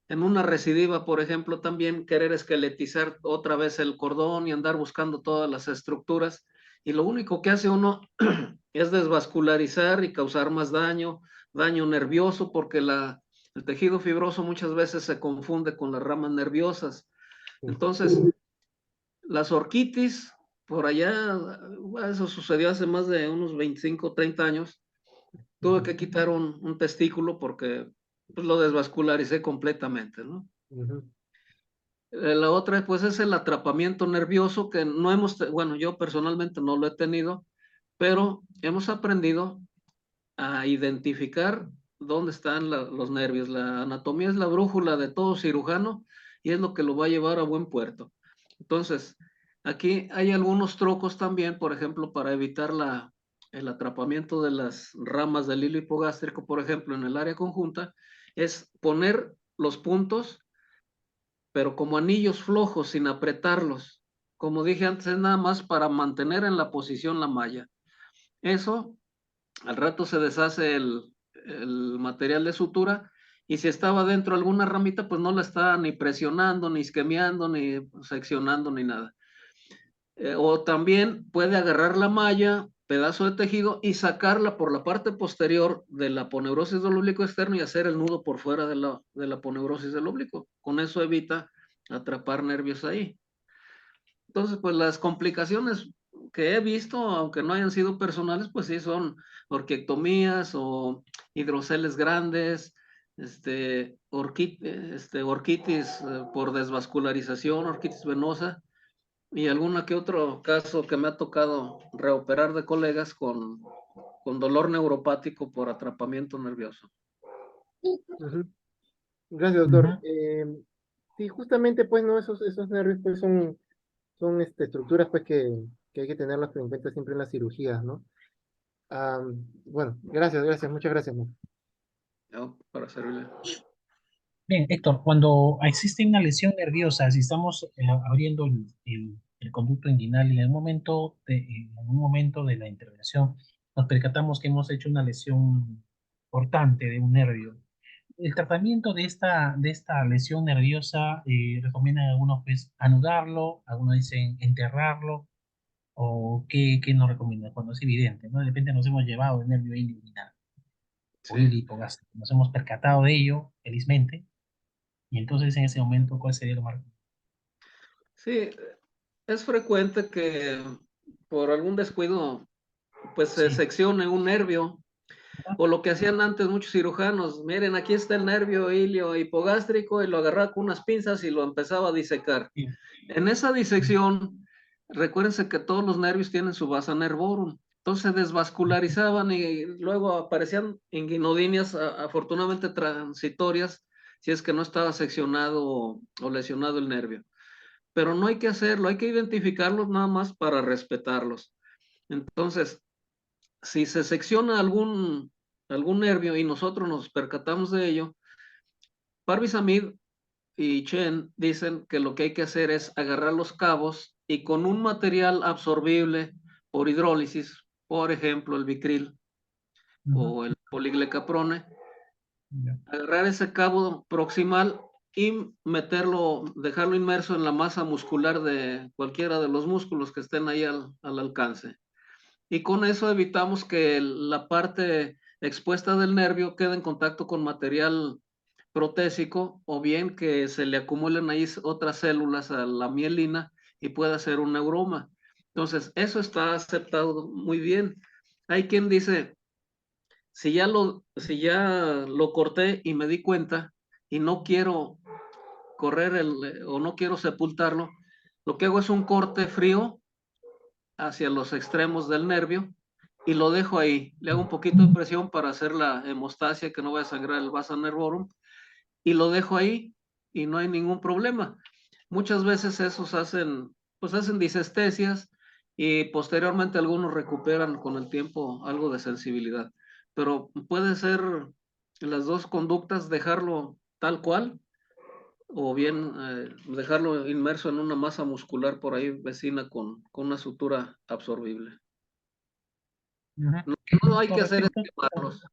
en una recidiva, por ejemplo, también querer esqueletizar otra vez el cordón y andar buscando todas las estructuras, y lo único que hace uno es desvascularizar y causar más daño nervioso, porque el tejido fibroso muchas veces se confunde con las ramas nerviosas. Sí. Entonces, las orquitis, por allá, eso sucedió hace más de unos 25, 30 años, tuve Ujú, que quitar un testículo porque pues, lo desvascularicé completamente, ¿no? ujú, La otra, pues, es el atrapamiento nervioso que no bueno, yo personalmente no lo he tenido, pero hemos aprendido a identificar dónde están los nervios. La anatomía es la brújula de todo cirujano y es lo que lo va a llevar a buen puerto. Entonces, aquí hay algunos trucos también, por ejemplo, para evitar el atrapamiento de las ramas del hilo hipogástrico, por ejemplo, en el área conjunta, es poner los puntos, pero como anillos flojos, sin apretarlos. Como dije antes, es nada más para mantener en la posición la malla. Eso, al rato se deshace el material de sutura, y si estaba dentro alguna ramita, pues no la está ni presionando, ni isquemiando, ni seccionando, ni nada. O también puede agarrar la malla, pedazo de tejido, y sacarla por la parte posterior de la aponeurosis del oblicuo externo y hacer el nudo por fuera de la aponeurosis del oblicuo. Con eso evita atrapar nervios ahí. Entonces, pues las complicaciones que he visto, aunque no hayan sido personales, pues sí son orquiectomías o hidroceles grandes, orquitis por desvascularización, orquitis venosa, y alguna que otro caso que me ha tocado reoperar de colegas con dolor neuropático por atrapamiento nervioso. ujú. Gracias, doctor. Ujú. Sí, justamente, pues, ¿no? Esos nervios, pues, son estructuras, pues, que hay que tenerlas en cuenta siempre en las cirugías, ¿no? Bueno, gracias, muchas gracias, ¿no? ¿No? Para servirle. Bien, Héctor, cuando existe una lesión nerviosa, si estamos abriendo el conducto inguinal y en un momento de la intervención nos percatamos que hemos hecho una lesión importante de un nervio, el tratamiento de esta lesión nerviosa, recomiendan algunos pues anudarlo, algunos dicen enterrarlo, o qué nos recomiendan cuando es evidente, ¿no? De repente nos hemos llevado el nervio inguinal o Sí, el hipogástrico, nos hemos percatado de ello, felizmente, y entonces en ese momento, ¿cuál sería lo más? sí, es frecuente que por algún descuido pues se Sí. seccione un nervio, Ajá. o lo que hacían antes muchos cirujanos: miren, aquí está el nervio ilio hipogástrico, y lo agarraba con unas pinzas y lo empezaba a disecar. Sí. En esa disección, recuérdense que todos los nervios tienen su vasa nervorum, entonces se desvascularizaban y luego aparecían inguinodinias, afortunadamente transitorias, si es que no estaba seccionado o lesionado el nervio. Pero no hay que hacerlo, hay que identificarlos nada más para respetarlos. Entonces, si se secciona algún nervio y nosotros nos percatamos de ello, Parvis Hamid y Chen dicen que lo que hay que hacer es agarrar los cabos y con un material absorbible por hidrólisis, por ejemplo el Vicryl o el poliglecaprone, agarrar ese cabo proximal y meterlo, dejarlo inmerso en la masa muscular de cualquiera de los músculos que estén ahí al alcance. Y con eso evitamos que la parte expuesta del nervio quede en contacto con material protésico o bien que se le acumulen ahí otras células a la mielina y pueda ser un neuroma. Entonces, eso está aceptado muy bien. Hay quien dice, si ya lo corté y me di cuenta y no quiero correr o no quiero sepultarlo, lo que hago es un corte frío hacia los extremos del nervio y lo dejo ahí. Le hago un poquito de presión para hacer la hemostasia, que no vaya a sangrar el vasa nervorum, y lo dejo ahí y no hay ningún problema. Muchas veces esos hacen disestesias y posteriormente algunos recuperan con el tiempo algo de sensibilidad. Pero puede ser las dos conductas, dejarlo tal cual o bien dejarlo inmerso en una masa muscular por ahí vecina con una sutura absorbible. Lo que no hay Con que hacer es respecto, quemarlos.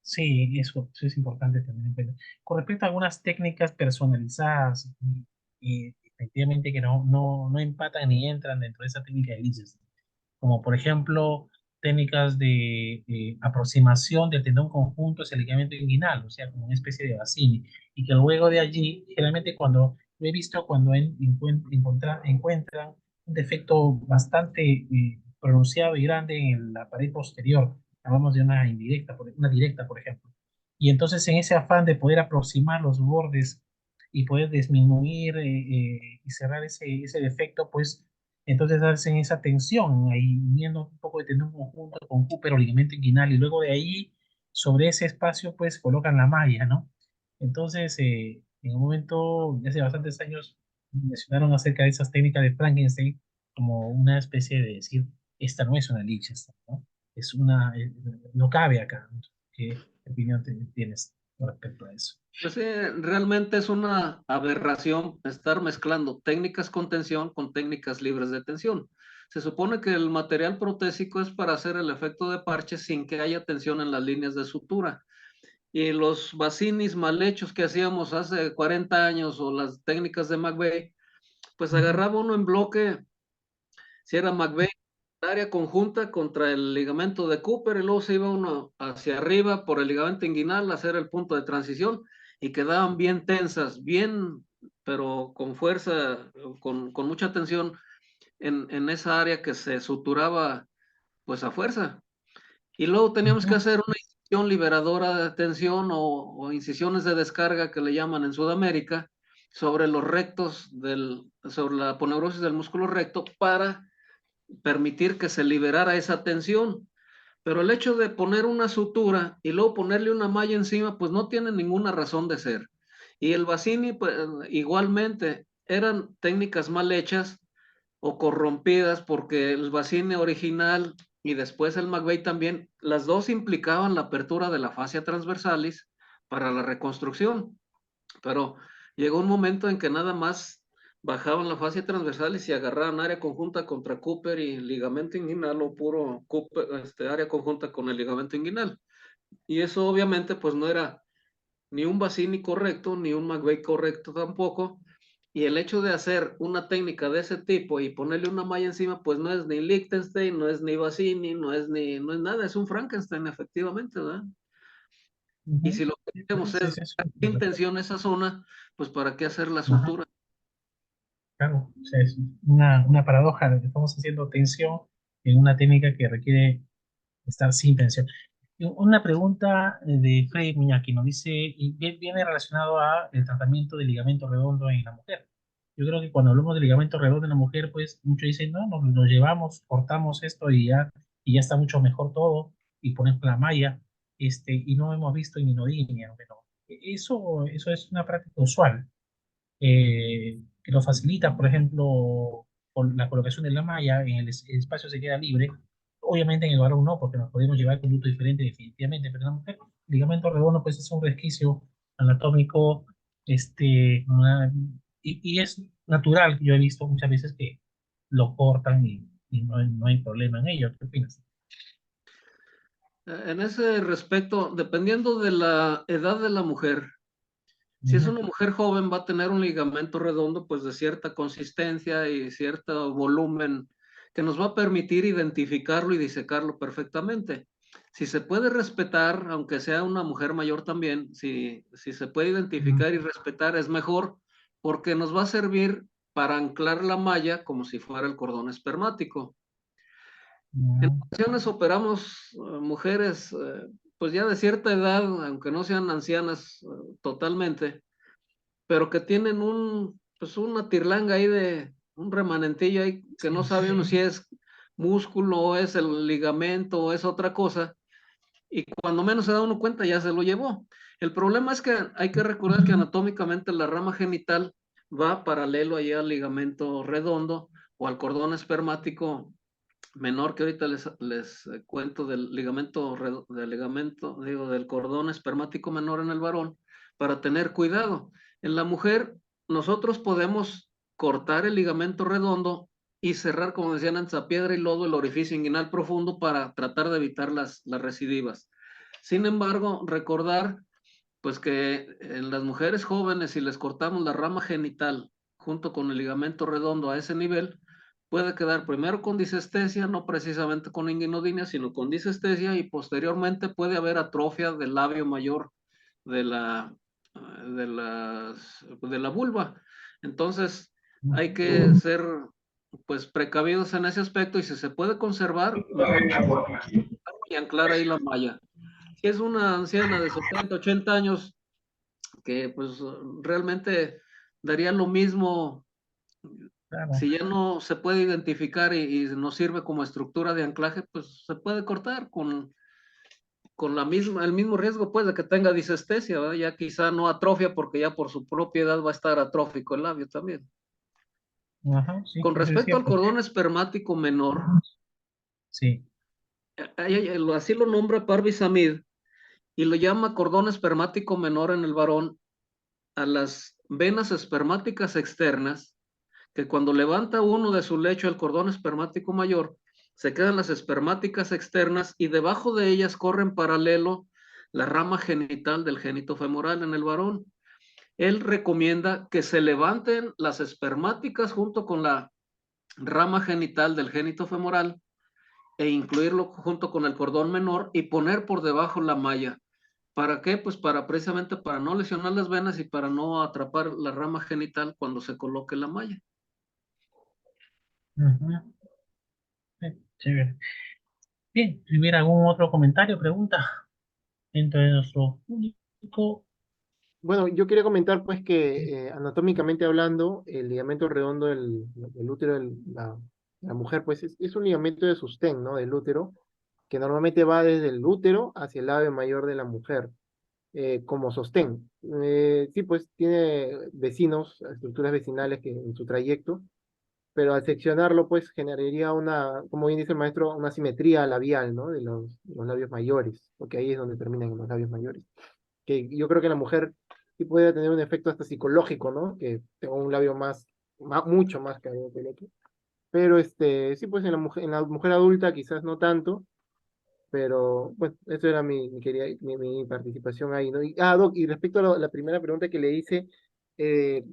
sí, eso es importante tener en cuenta. Con respecto a algunas técnicas personalizadas, efectivamente que no empatan ni entran dentro de esa técnica de lices, como por ejemplo técnicas de aproximación del tendón conjunto hacia el ligamento inguinal, o sea, como una especie de bacini, y que luego de allí, generalmente cuando lo he visto, cuando encuentran un defecto bastante pronunciado y grande en la pared posterior, hablamos de una indirecta, una directa, por ejemplo, y entonces en ese afán de poder aproximar los bordes y poder disminuir y cerrar ese defecto, pues entonces hacen esa tensión, ahí uniendo un poco de tendón conjunto con Cooper o ligamento inguinal, y luego de ahí, sobre ese espacio, pues colocan la malla, ¿no? Entonces, en un momento, hace bastantes años, mencionaron acerca de esas técnicas de Frankenstein como una especie de decir, esta no es una Liechtenstein, ¿no? Es una, no cabe acá. ¿Qué opinión tienes con respecto a eso? Pues realmente es una aberración estar mezclando técnicas con tensión con técnicas libres de tensión. Se supone que el material protésico es para hacer el efecto de parche sin que haya tensión en las líneas de sutura. Y los basinis mal hechos que hacíamos hace 40 años o las técnicas de McVeigh, pues agarraba uno en bloque, si era McVeigh, área conjunta contra el ligamento de Cooper y luego se iba uno hacia arriba por el ligamento inguinal a hacer el punto de transición y quedaban bien tensas, bien, pero con fuerza, con mucha tensión en esa área que se suturaba pues a fuerza. Y luego teníamos que hacer una incisión liberadora de tensión o incisiones de descarga que le llaman en Sudamérica sobre los rectos sobre la aponeurosis del músculo recto para permitir que se liberara esa tensión. Pero el hecho de poner una sutura y luego ponerle una malla encima, pues no tiene ninguna razón de ser. Y el Bassini, pues, igualmente, eran técnicas mal hechas o corrompidas porque el Bassini original y después el McVeigh también, las dos implicaban la apertura de la fascia transversalis para la reconstrucción. Pero llegó un momento en que nada más bajaban la fascia transversal y se agarraban área conjunta contra Cooper y ligamento inguinal o puro Cooper, área conjunta con el ligamento inguinal. Y eso obviamente pues no era ni un Bassini correcto, ni un McVeigh correcto tampoco. Y el hecho de hacer una técnica de ese tipo y ponerle una malla encima, pues no es ni Liechtenstein, no es ni Bassini, no es nada, es un Frankenstein efectivamente, ¿verdad? Y si lo que queremos Sí, es sí, sí, sin tensión esa zona, pues ¿para qué hacer la ajá, sutura? claro, o sea, es una paradoja de que estamos haciendo tensión en una técnica que requiere estar sin tensión. Y una pregunta de Freddy Miñaki nos dice, y viene relacionado a el tratamiento del ligamento redondo en la mujer. Yo creo que cuando hablamos de ligamento redondo en la mujer, pues muchos dicen, no, nos llevamos, cortamos esto y ya está mucho mejor todo, y ponemos la malla, y no hemos visto inmunodinia, pero eso es una práctica usual que lo facilita, por ejemplo, con la colocación de la malla, el espacio se queda libre, Obviamente en el varón no, porque nos podemos llevar con luto diferente definitivamente, pero en la mujer, el ligamento redondo pues es un resquicio anatómico, y es natural. Yo he visto muchas veces que lo cortan y no hay problema en ello. ¿Qué opinas? En ese respecto, dependiendo de la edad de la mujer, si es Ujú. una mujer joven, va a tener un ligamento redondo, pues de cierta consistencia y cierto volumen que nos va a permitir identificarlo y disecarlo perfectamente. Si se puede respetar, aunque sea una mujer mayor también, si se puede Ujú. identificar y respetar, es mejor porque nos va a servir para anclar la malla como si fuera el cordón espermático. En Ujú. ocasiones operamos mujeres, pues ya de cierta edad, aunque no sean ancianas totalmente, pero que tienen pues una tirlanga ahí de un remanentillo ahí que no Sí, sabe uno si sí. es músculo o es el ligamento o es otra cosa, y cuando menos se da uno cuenta ya se lo llevó. El problema es que hay que recordar que anatómicamente la rama genital va paralelo allá al ligamento redondo o al cordón espermático menor, que ahorita les cuento del digo, del cordón espermático menor en el varón, para tener cuidado. En la mujer, nosotros podemos cortar el ligamento redondo y cerrar, como decían antes, a piedra y lodo el orificio inguinal profundo para tratar de evitar las recidivas. Sin embargo, recordar pues que en las mujeres jóvenes, si les cortamos la rama genital junto con el ligamento redondo a ese nivel, puede quedar primero con disestesia, no precisamente con inguinodinia, sino con disestesia, y posteriormente puede haber atrofia del labio mayor de la vulva. Entonces, hay que ser pues precavidos en ese aspecto, y si se puede conservar, mejor y anclar ahí la malla. Si es una anciana de 70, 80 años, que pues realmente daría lo mismo Claro. si ya no se puede identificar y nos sirve como estructura de anclaje, pues se puede cortar con el mismo riesgo pues de que tenga disestesia, ¿verdad? Ya quizá no atrofia porque ya por su propia edad va a estar atrófico el labio también. Ajá, sí, Con eso es respecto al cierto. cordón espermático menor, Sí. así lo nombra Parvis Hamid y lo llama cordón espermático menor en el varón a las venas espermáticas externas, que cuando levanta uno de su lecho el cordón espermático mayor, se quedan las espermáticas externas y debajo de ellas corre en paralelo la rama genital del génito femoral en el varón. Él recomienda que se levanten las espermáticas junto con la rama genital del génito femoral e incluirlo junto con el cordón menor y poner por debajo la malla. ¿Para qué? Pues precisamente para no lesionar las venas y para no atrapar la rama genital cuando se coloque la malla. Ujú. Sí, chévere. Bien, si hubiera algún otro comentario, pregunta dentro de nuestro público. Bueno, yo quería comentar pues que anatómicamente hablando, el ligamento redondo del útero de la mujer pues es un ligamento de sostén, ¿no? Del útero, que normalmente va desde el útero hacia el labio mayor de la mujer, como sostén. Sí, pues tiene vecinos, estructuras vecinales que en su trayecto, pero al seccionarlo pues generaría una, como bien dice el maestro, una simetría labial, ¿no? De los labios mayores, porque ahí es donde terminan los labios mayores, que yo creo que en la mujer sí puede tener un efecto hasta psicológico, ¿no? Que tenga un labio mucho más caído que el otro. Pero sí, pues en la mujer adulta quizás no tanto, pero bueno, eso era mi participación ahí, ¿no? Doc, y respecto a la primera pregunta que le hice, eh,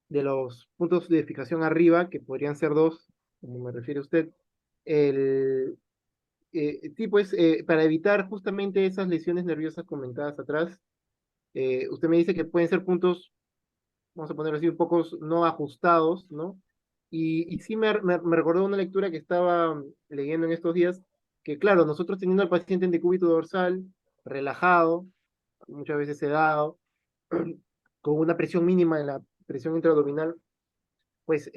de los puntos de fijación arriba, que podrían ser dos, como me refiere usted, el, sí, pues para evitar justamente esas lesiones nerviosas comentadas atrás, usted me dice que pueden ser puntos, vamos a ponerlo así, un poco no ajustados, ¿no? Y sí me recordó una lectura que estaba leyendo en estos días, que claro, nosotros teniendo al paciente en decúbito dorsal, relajado, muchas veces sedado, con una presión mínima en la presión intraabdominal, pues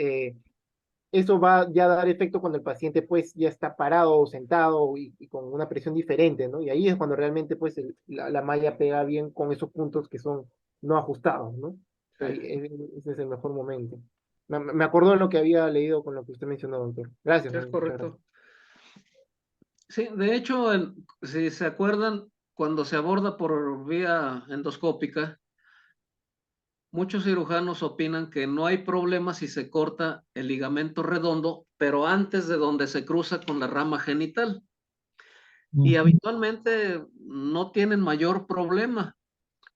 eso va ya a dar efecto cuando el paciente pues ya está parado o sentado y con una presión diferente, ¿no? Y ahí es cuando realmente pues la malla pega bien con esos puntos que son no ajustados, ¿no? Sí, Ahí, ese es el mejor momento. Me acordó de lo que había leído con lo que usted mencionó, doctor. Gracias, es muchas gracias. correcto. Sí, de hecho, si se acuerdan, cuando se aborda por vía endoscópica, muchos cirujanos opinan que no hay problema si se corta el ligamento redondo, pero antes de donde se cruza con la rama genital. Y habitualmente no tienen mayor problema,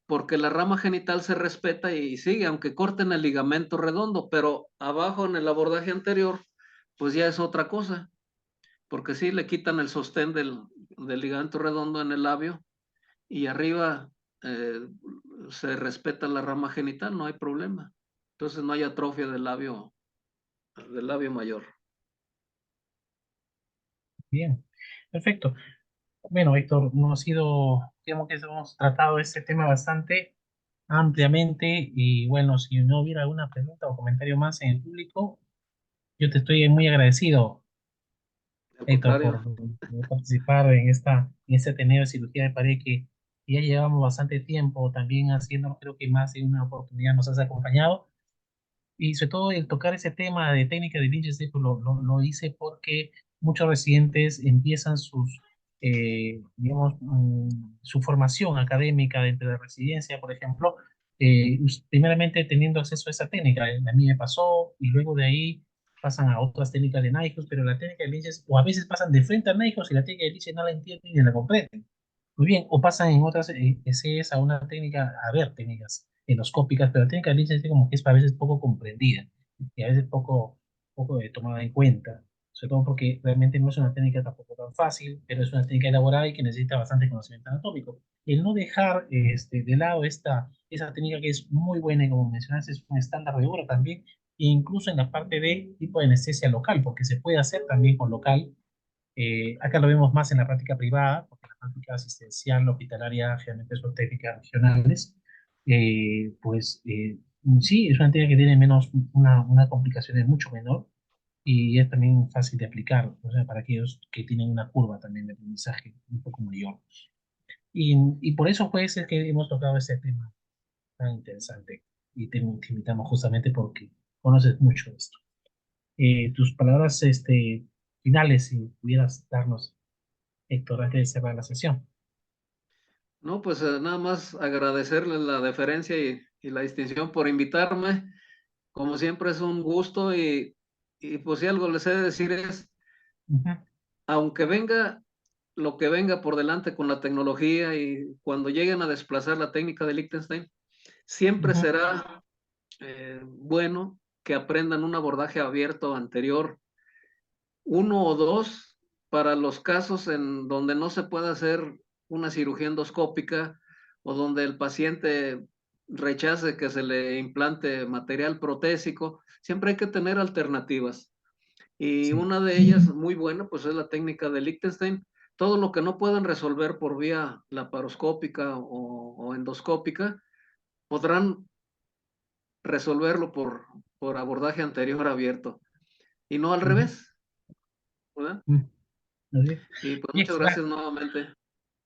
porque la rama genital se respeta y sigue, aunque corten el ligamento redondo, pero abajo en el abordaje anterior, pues ya es otra cosa, porque sí le quitan el sostén del ligamento redondo en el labio y arriba eh, se respeta la rama genital, no hay problema. Entonces no hay atrofia del labio mayor. Bien, perfecto. Bueno, Héctor, no ha sido, digamos que hemos tratado este tema bastante ampliamente y bueno, si no hubiera alguna pregunta o comentario más en el público, yo te estoy muy agradecido, Al Héctor, contrario, por participar en este Ateneo de Cirugía de Pared que ya llevamos bastante tiempo también haciendo, creo que más de una oportunidad nos has acompañado. Y sobre todo el tocar ese tema de técnica de Lynch Staples lo hice porque muchos residentes empiezan digamos, su formación académica dentro de la residencia, por ejemplo, primeramente teniendo acceso a esa técnica. A mí me pasó y luego de ahí pasan a otras técnicas de Nyquist, pero la técnica de Lynch, o a veces pasan de frente a Nyquist y la técnica de Lynch no la entienden ni la comprenden. Muy bien, o pasan en otras ECs a una técnica, a ver, técnicas endoscópicas, pero la técnica de Lynch es como que es a veces poco comprendida y a veces poco tomada en cuenta, sobre todo porque realmente no es una técnica tampoco tan fácil, pero es una técnica elaborada y que necesita bastante conocimiento anatómico. El no dejar de lado esa técnica que es muy buena y como mencionaste es un estándar de oro también, e incluso en la parte de tipo de anestesia local, porque se puede hacer también con local. Acá lo vemos más en la práctica privada, porque la práctica asistencial hospitalaria generalmente son técnicas regionales. Sí, es una técnica que tiene una complicación es mucho menor y es también fácil de aplicar, o sea, para aquellos que tienen una curva también de aprendizaje un poco mayor. Y por eso puede ser que hemos tocado este tema tan interesante y te invitamos justamente porque conoces mucho de esto. Tus palabras finales, si pudieras darnos, Héctor, antes de cerrar la sesión. no, pues nada más agradecerles la deferencia y la distinción por invitarme. Como siempre es un gusto y pues si algo les he de decir es, Ujú, aunque venga lo que venga por delante con la tecnología y cuando lleguen a desplazar la técnica de Liechtenstein, siempre ujú, será bueno que aprendan un abordaje abierto anterior, uno o dos, para los casos en donde no se pueda hacer una cirugía endoscópica o donde el paciente rechace que se le implante material protésico. Siempre hay que tener alternativas. Y sí. una de ellas, muy buena, pues es la técnica de Liechtenstein. Todo lo que no puedan resolver por vía laparoscópica o endoscópica, podrán resolverlo por abordaje anterior abierto y no al Ujú, revés, ¿verdad? ujú. Así es. Y pues Bien, muchas gracias nuevamente.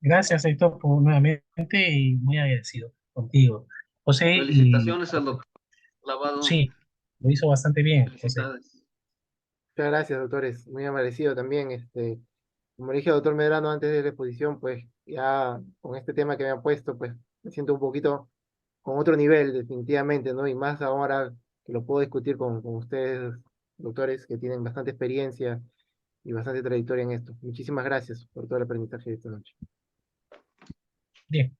gracias, Héctor, nuevamente y muy agradecido contigo, José. Y Felicitaciones al doctor Lavado. sí, lo hizo bastante bien, José. Felicidades. Muchas gracias, doctores. Muy agradecido también. Como le dije al doctor Medrano antes de la exposición, pues ya con este tema que me ha puesto, pues me siento un poquito con otro nivel, definitivamente, ¿no? Y más ahora que lo puedo discutir con ustedes, doctores, que tienen bastante experiencia y bastante trayectoria en esto. Muchísimas gracias por todo el aprendizaje de esta noche. Bien,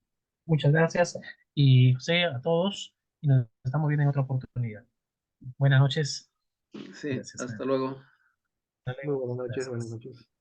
muchas gracias y José, a todos, y nos estamos viendo en otra oportunidad. Buenas noches. Sí, Gracias. hasta luego. Hasta Muy luego. buenas noches, buenas Gracias. noches.